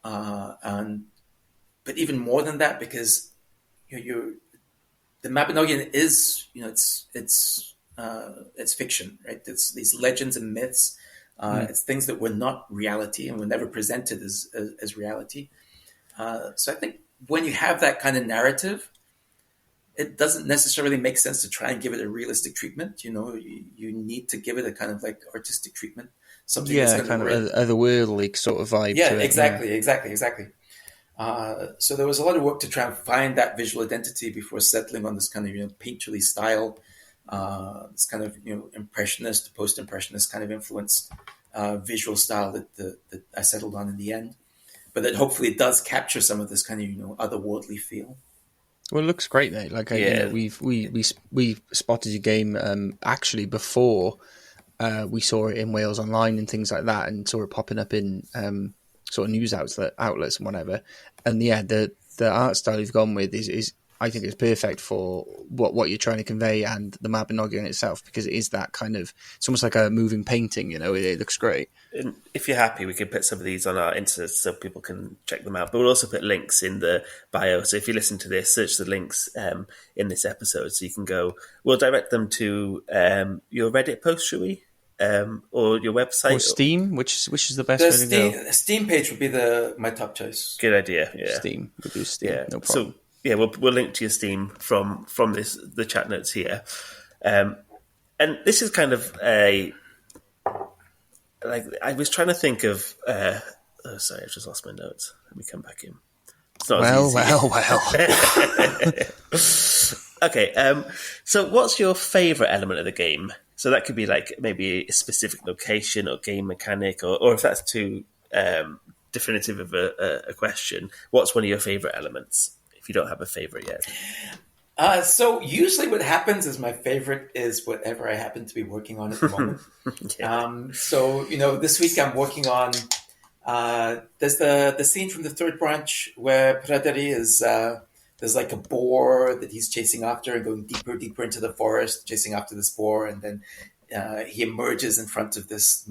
But even more than that, because the Mabinogion is, it's fiction, right? It's these legends and myths. It's things that were not reality and were never presented as reality. So I think when you have that kind of narrative, it doesn't necessarily make sense to try and give it a realistic treatment. You need to give it a kind of like artistic treatment. Something that's kind of otherworldly sort of vibe. Yeah, to it, exactly. So there was a lot of work to try and find that visual identity before settling on this kind of painterly style, this kind of impressionist, post-impressionist kind of influenced visual style that I settled on in the end. But that hopefully it does capture some of this kind of otherworldly feel. Well, it looks great, though. Like, we spotted your game actually before we saw it in Wales Online and things like that, and saw it popping up in sort of news outlets and whatever. And yeah, the art style you've gone with is I think it's perfect for what you're trying to convey, and the Mabinogion itself, because it is that kind of, it's almost like a moving painting. It looks great. And if you're happy, we can put some of these on our internet so people can check them out. But we'll also put links in the bio. So if you listen to this, search the links in this episode, so you can go. We'll direct them to your Reddit post, shall we? Or your website, or Steam, which is the best way to go. The Steam page would be my top choice. Good idea. Yeah, Steam. We'll do Steam. Yeah, no problem. So yeah, we'll link to your Steam from the chat notes here, and this is kind of I was trying to think of. Sorry, I've just lost my notes. Let me come back in. It's not as easy. Okay, so what's your favourite element of the game? So that could be like maybe a specific location or game mechanic, or if that's too definitive of a question, what's one of your favourite elements, if you don't have a favourite yet? So usually what happens is my favorite is whatever I happen to be working on at the moment. Yeah. So, this week I'm working on, there's the scene from the third branch where Pradari is, there's like a boar that he's chasing after and going deeper into the forest, chasing after this boar. And then he emerges in front of this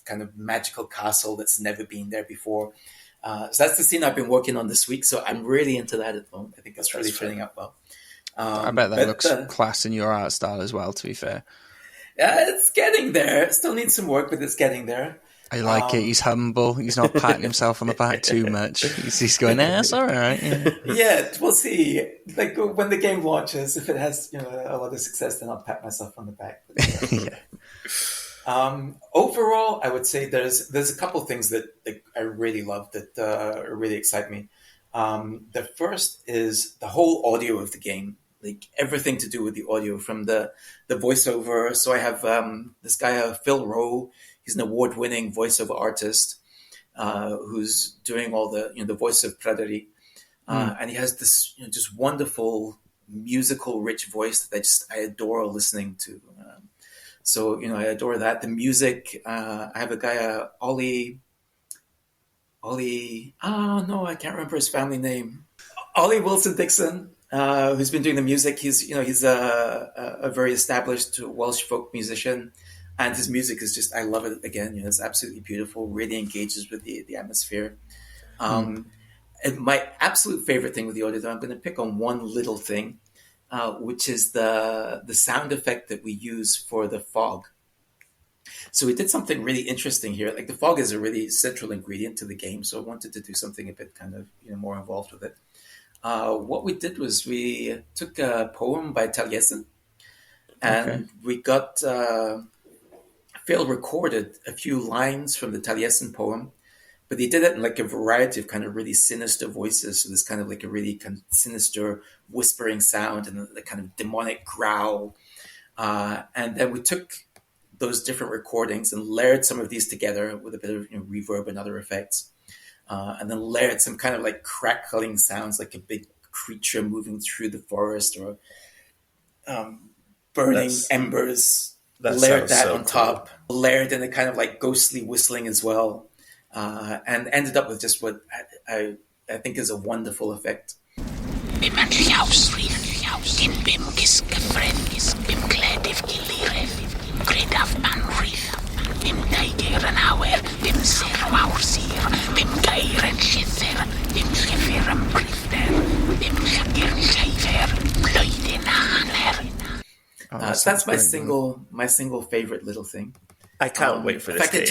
kind of magical castle that's never been there before. So that's the scene I've been working on this week. So I'm really into that at the moment. I think that's really turning out well. I bet that looks class in your art style as well, to be fair. It's getting there. It still needs some work, but it's getting there. I like it. He's humble. He's not patting himself on the back too much. He's going, it's all right. Yeah, we'll see. Like when the game launches, if it has a lot of success, then I'll pat myself on the back. Yeah. Overall, I would say there's a couple of things that I really love that really excite me. The first is the whole audio of the game. Like everything to do with the audio, from the voiceover. So I have this guy, Phil Rowe. He's an award-winning voiceover artist who's doing all the voice of Pradari. And he has this just wonderful musical, rich voice that I adore listening to. So I adore that. The music. I have a guy, Ollie. Oh no, I can't remember his family name. Ollie Wilson Dixon. Who's been doing the music. He's a very established Welsh folk musician, and his music is just, I love it again. It's absolutely beautiful, really engages with the atmosphere. And my absolute favorite thing with the audio, though, I'm going to pick on one little thing, which is the sound effect that we use for the fog. So we did something really interesting here. Like the fog is a really central ingredient to the game, so I wanted to do something a bit kind of more involved with it. What we did was we took a poem by Taliesin, and we got Phil recorded a few lines from the Taliesin poem, but he did it in like a variety of kind of really sinister voices. So there's kind of like a really kind of sinister whispering sound and the kind of demonic growl. And then we took those different recordings and layered some of these together with a bit of reverb and other effects. And then layered some kind of like crackling sounds, like a big creature moving through the forest, or burning embers. Layered that on top, layered in a kind of like ghostly whistling as well, and ended up with just what I think is a wonderful effect. That's my single favorite little thing. I can't wait for this game.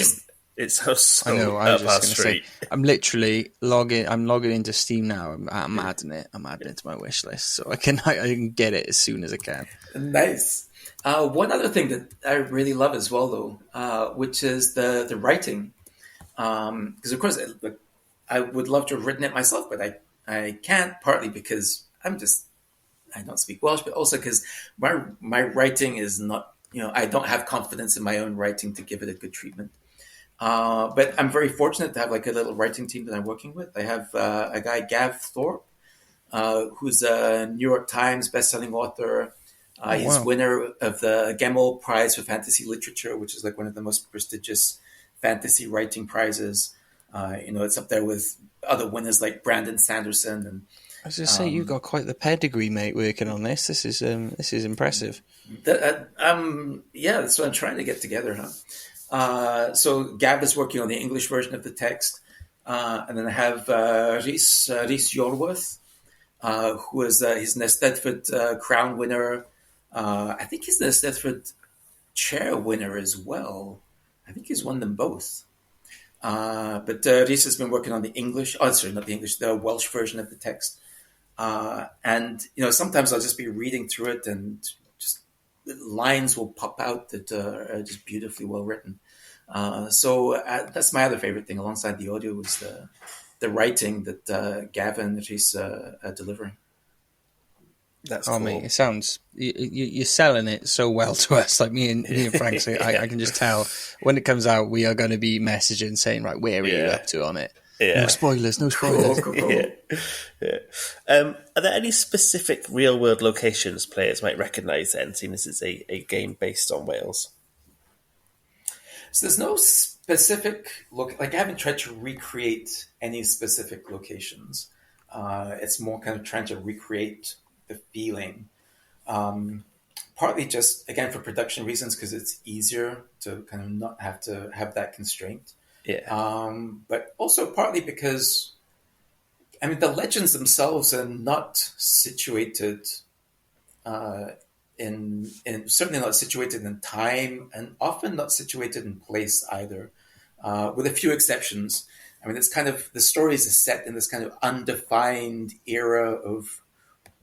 It's so I know. I was just going to say, I'm literally logging into Steam now. I'm adding it. I'm adding it to my wish list, so I can get it as soon as I can. Nice. One other thing that I really love as well, though, which is the writing, because of course I would love to have written it myself, but I can't, partly because I don't speak Welsh, but also because my writing is not, I don't have confidence in my own writing to give it a good treatment. But I'm very fortunate to have like a little writing team that I'm working with. I have a guy, Gav Thorpe, who's a New York Times bestselling author. He's wow. winner of the Gemmell Prize for Fantasy Literature, which is like one of the most prestigious fantasy writing prizes. It's up there with other winners like Brandon Sanderson. And I was just say you've got quite the pedigree, mate, working on this. This is impressive. Yeah, that's what I'm trying to get together, huh? So Gab is working on the English version of the text, and then I have Rhys Yorworth, who is he's an Eisteddfod Crown winner. I think he's an Eisteddfod Chair winner as well. I think he's won them both. But Rhys has been working on the English, not the English, the Welsh version of the text. And sometimes I'll just be reading through it, and just lines will pop out that are just beautifully well written. So that's my other favorite thing, alongside the audio, was the writing that Gavin and Rhys are delivering. That's cool. Mate, it sounds you're selling it so well to us. Like me and Frank, so I can just tell when it comes out, we are going to be messaging saying, right, where are you up to on it? Yeah. No spoilers. Cool. Yeah. Are there any specific real-world locations players might recognise then, seeing as it's a game based on Wales? So there's no specific look. Like, I haven't tried to recreate any specific locations. It's more kind of trying to recreate the feeling. Partly just, again, for production reasons, because it's easier to kind of not have to have that constraint. Yeah. But also partly because, the legends themselves are not situated in certainly not situated in time, and often not situated in place either, with a few exceptions. It's kind of, the stories are set in this kind of undefined era of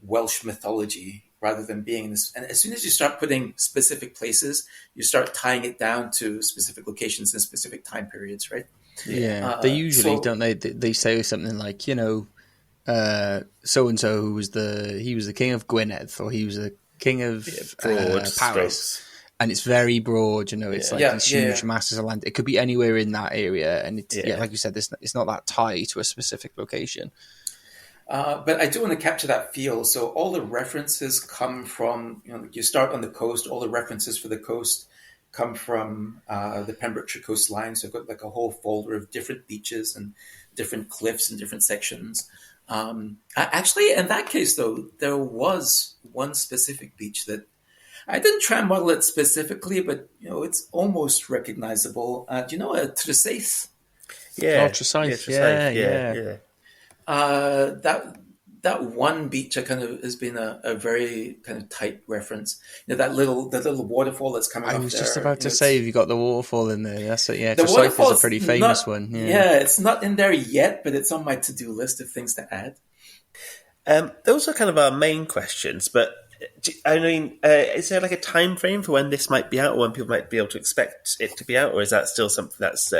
Welsh mythology, rather than being in this. And as soon as you start putting specific places, you start tying it down to specific locations and specific time periods, right? Yeah, they usually don't. They say something like, so and so who was the king of Gwynedd, or he was the king of Paris, strokes. And it's very broad. It's like these huge masses of land. It could be anywhere in that area, and it's like you said, it's not that tied to a specific location. But I do want to capture that feel. So all the references come from, you start on the coast, all the references for the coast come from the Pembrokeshire coastline. So I've got like a whole folder of different beaches and different cliffs and different sections. Actually, in that case, though, there was one specific beach that I didn't try and model it specifically, but, it's almost recognizable. Do you know Tresaith? Yeah. Tresaith. Yeah. That one beach has been a very kind of tight reference. That little waterfall that's coming. I off was there, just about to say, have you got the waterfall in there? That's it. Yeah, the Tresaith is a pretty famous one. Yeah, it's not in there yet, but it's on my to-do list of things to add. Those are kind of our main questions, but is there like a time frame for when this might be out, or when people might be able to expect it to be out, or is that still something that's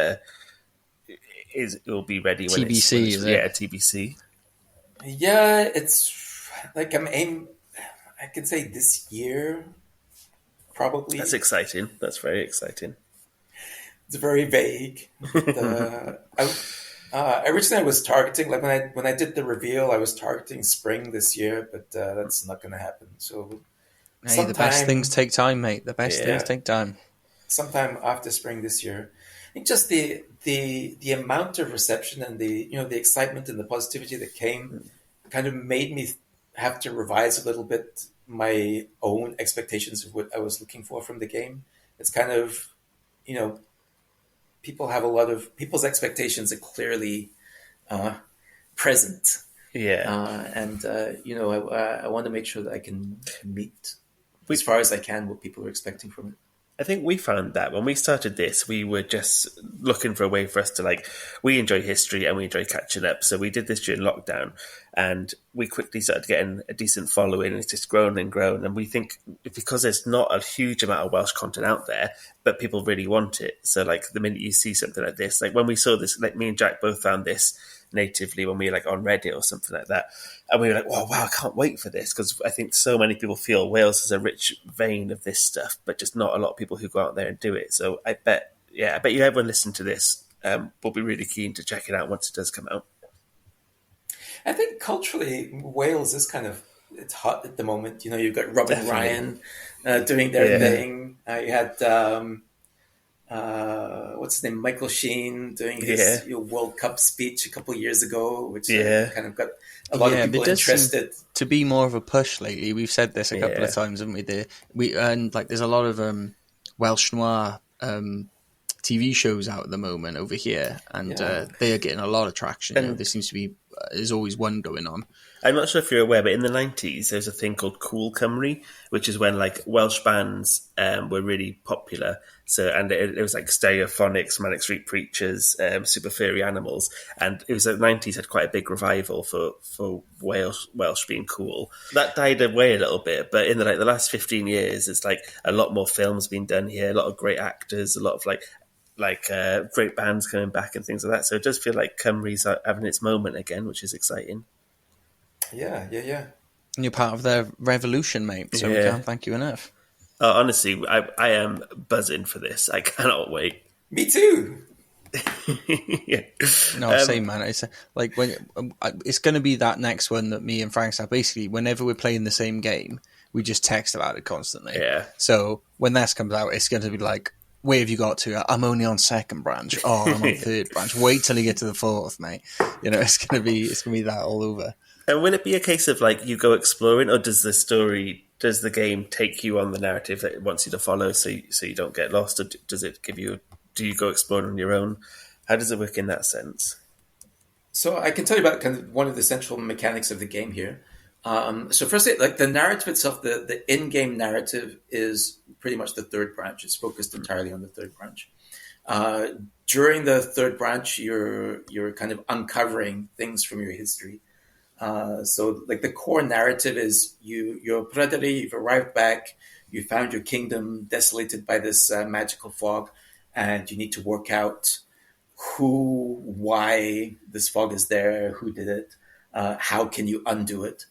it will be ready when TBC? Is it? TBC. Yeah, it's like I could say this year, probably. That's exciting. That's very exciting. It's very vague. Originally, I was targeting, like when I did the reveal, I was targeting spring this year, but that's not going to happen. So, the best things take time, mate. The best things take time. Sometime after spring this year. I think just the amount of reception and the excitement and the positivity that came kind of made me have to revise a little bit my own expectations of what I was looking for from the game. It's kind of, people's expectations are clearly present. Yeah. I want to make sure that I can meet as far as I can what people are expecting from it. I think we found that when we started this, we were just looking for a way for us to we enjoy history and we enjoy catching up. So we did this during lockdown, and we quickly started getting a decent following. It's just grown and grown. And we think because there's not a huge amount of Welsh content out there, but people really want it. So the minute you see something like this, when we saw this, me and Jack both found this natively when we were like on Reddit or something like that, and we were like, wow, I can't wait for this, because I think so many people feel Wales has a rich vein of this stuff, but just not a lot of people who go out there and do it. So I bet you everyone listen to this will be really keen to check it out once it does come out. I think culturally, Wales is kind of, it's hot at the moment. You've got Rob and Ryan doing their thing. You had what's his name, Michael Sheen, doing his World Cup speech a couple of years ago, which kind of got a lot of people interested. To be more of a push lately. We've said this a couple of times, haven't we? And like, there's a lot of Welsh noir TV shows out at the moment over here, and they are getting a lot of traction. There seems to be there's always one going on. I'm not sure if you're aware, but in the 90s, there's a thing called Cool Cymru, which is when like Welsh bands were really popular. So, and it was like Stereophonics, Manic Street Preachers, Super Furry Animals, and it was the 90s had quite a big revival for Welsh being cool. That died away a little bit, but in the last 15 years, it's like a lot more films being done here, a lot of great actors, a lot of like great bands coming back and things like that. So it does feel like Cymru's having its moment again, which is exciting. Yeah. And you're part of their revolution, mate, so we can't thank you enough. Honestly, I am buzzing for this. I cannot wait. Me too. No, same, man. It's like when it's going to be that next one that me and Frank have. Basically, whenever we're playing the same game, we just text about it constantly. Yeah. So when this comes out, it's going to be like, where have you got to? I'm only on second branch. Oh, I'm on third branch. Wait till you get to the fourth, mate. It's gonna be that all over. And will it be a case of like you go exploring, or does the game take you on the narrative that it wants you to follow, so you don't get lost, or does it do you go exploring on your own? How does it work in that sense? So I can tell you about kind of one of the central mechanics of the game here. So firstly, like the narrative itself, the in-game narrative is pretty much the third branch. It's focused entirely on the third branch. During the third branch, you're kind of uncovering things from your history. So like the core narrative is you're Pradari, you've arrived back, you found your kingdom desolated by this magical fog, and you need to work out why this fog is there, who did it, how can you undo it.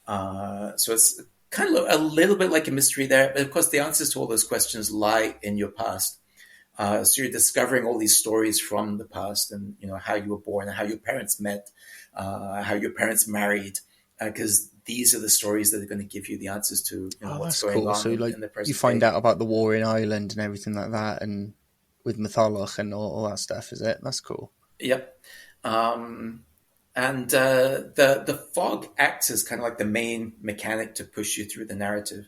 So it's kind of a little bit like a mystery there, but of course the answers to all those questions lie in your past. So you're discovering all these stories from the past, and how you were born, and how your parents met, how your parents married, because these are the stories that are going to give you the answers to what's going on in the present. You find day. out about the war in Ireland and everything like that, and with mythology and all that stuff. Is it? That's cool. Yep. And the fog acts as kind of like the main mechanic to push you through the narrative.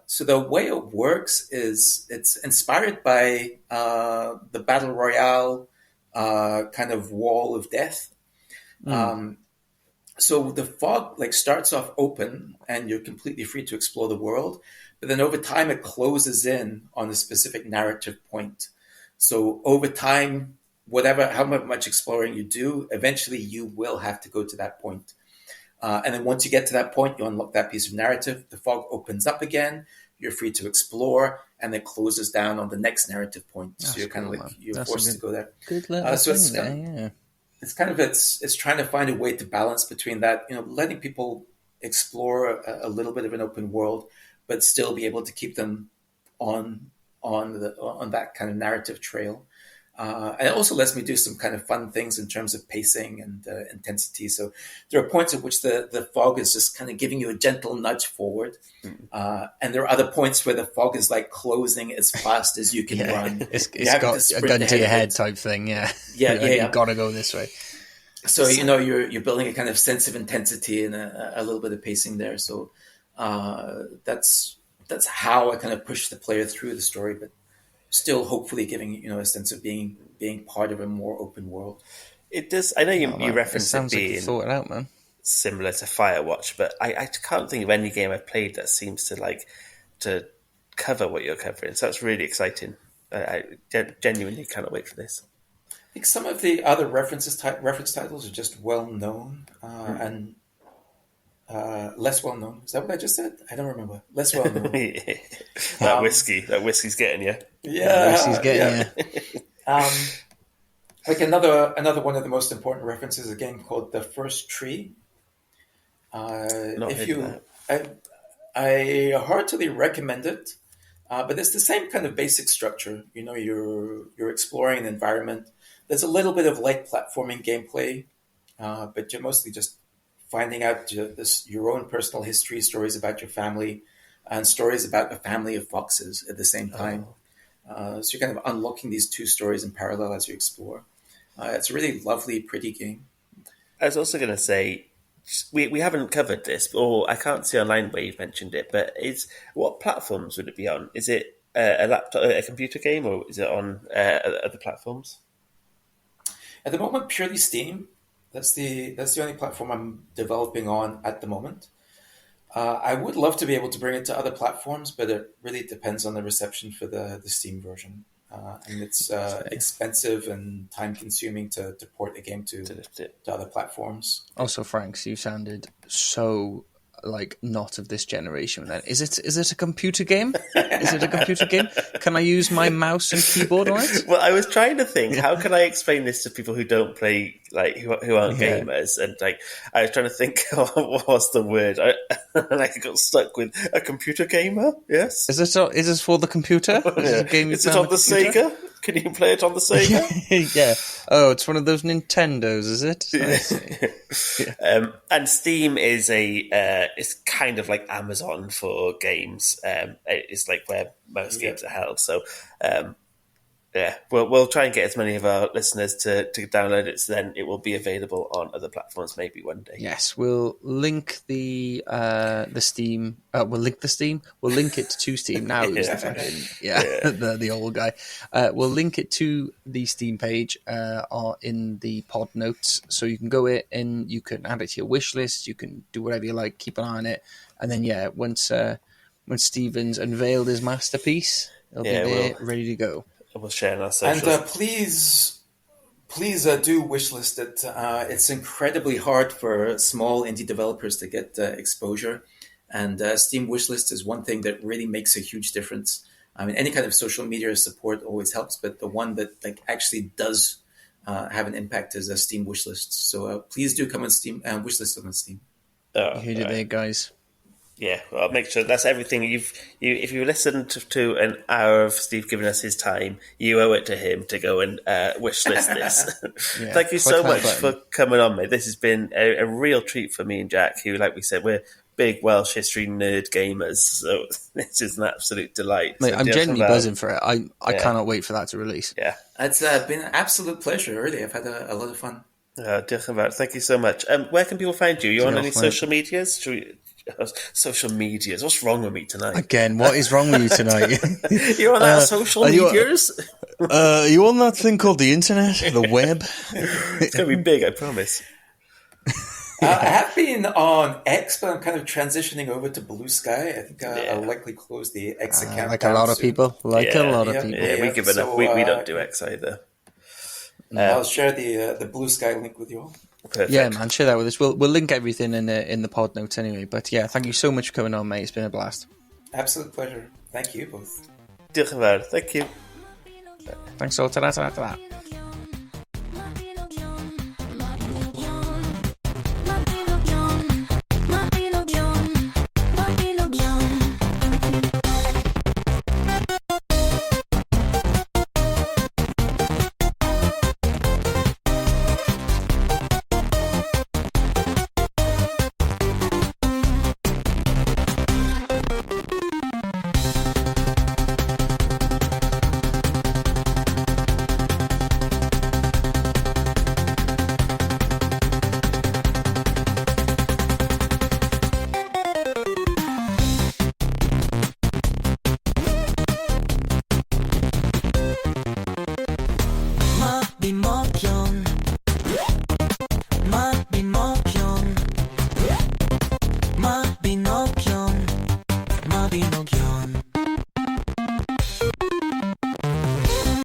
So the way it works is it's inspired by the Battle Royale kind of wall of death. So the fog starts off open and you're completely free to explore the world, but then over time it closes in on a specific narrative point. So over time, how much exploring you do, eventually you will have to go to that point. And then once you get to that point, you unlock that piece of narrative. The fog opens up again. You're free to explore, and then closes down on the next narrative point. That's so you're kind of cool, you're forced to go there. Good little so thing it's trying to find a way to balance between that, letting people explore a little bit of an open world, but still be able to keep them on that kind of narrative trail. And it also lets me do some kind of fun things in terms of pacing and intensity. So there are points at which the fog is just kind of giving you a gentle nudge forward. And there are other points where the fog is closing as fast as you can run. It's got a gun to your head type thing. Yeah. You've got to go this way. So, you're building a kind of sense of intensity and a little bit of pacing there. So that's how I kind of push the player through the story, but still hopefully giving a sense of being part of a more open world. It does. I know you referenced it being like you thought it out, man. Similar to Firewatch, but I can't think of any game I've played that seems to cover what you're covering. So it's really exciting. I genuinely cannot wait for this. I think some of the other reference titles are just well known and less well known. Is that what I just said? I don't remember. Less well known. That whiskey's getting you. Yeah, Whiskey's getting you. Like another one of the most important references, a game called The First Tree. Not If heard you, of that. I heartily recommend it. But it's the same kind of basic structure. You know, you're exploring an environment. There's a little bit of light platforming gameplay, but you're mostly just finding out your own personal history, stories about your family, and stories about a family of foxes at the same time. So you're kind of unlocking these two stories in parallel as you explore. It's a really lovely, pretty game. I was also going to say, we haven't covered this, or I can't see online where you've mentioned it, but what platforms would it be on? Is it a laptop, a computer game, or is it on other platforms? At the moment, purely Steam. That's the only platform I'm developing on at the moment. I would love to be able to bring it to other platforms, but it really depends on the reception for the Steam version. And it's expensive and time-consuming to port a game to other platforms. Also, Franks, you sounded so not of this generation. Then is it a computer game? Is it a computer game? Can I use my mouse and keyboard on it? Well, I was trying to think, how can I explain this to people who don't play, who aren't gamers? And I was trying to think, what was the word? And I got stuck with a computer gamer. Yes. Is this for the computer? Is it a game Is it on the Sega? Can you play it on the Sega? Yeah. Oh, it's one of those Nintendos, is it? I see. And Steam is it's kind of like Amazon for games. It's like where most games are held. So, we'll try and get as many of our listeners to download it. So then it will be available on other platforms maybe one day. Yes, we'll link the Steam. We'll link the Steam. We'll link it to Steam. Now who's the fucking the old guy. We'll link it to the Steam page in the pod notes, so you can go in and you can add it to your wish list. You can do whatever you like. Keep an eye on it, and then once Steven's unveiled his masterpiece, it'll be there ready to go. We'll share on our socials. And please do wishlist it. It's incredibly hard for small indie developers to get exposure. And Steam wishlist is one thing that really makes a huge difference. I mean, any kind of social media support always helps, but the one that actually does have an impact is a Steam wishlist. So please do come on Steam and wishlist on Steam. You heard it there, guys. Yeah, well, I'll make sure that's everything. If you listened to an hour of Steve giving us his time, you owe it to him to go and wish list this. Thank you so much for coming on, mate. This has been a real treat for me and Jack, who, like we said, we're big Welsh history nerd gamers. So this is an absolute delight. Mate, so I'm genuinely buzzing for it. I cannot wait for that to release. Yeah, it's been an absolute pleasure. Really, I've had a lot of fun. Thank you so much. Where can people find you? You're on any social medias? Social medias. What's wrong with me tonight? Again, what is wrong with you tonight? You're on our social medias? Are you on that thing called the internet? The web? It's going to be big, I promise. I have been on X, but I'm kind of transitioning over to Blue Sky. I think I'll likely close the X account. Like a lot of people. We give it up. We don't do X either. I'll share the Blue Sky link with you all. Perfect. Yeah, man, share that with us. We'll link everything in the pod notes anyway. But yeah, thank you so much for coming on, mate. It's been a blast. Absolute pleasure. Thank you both. Diolch yn fawr. Thank you. Thanks all. Ta-da.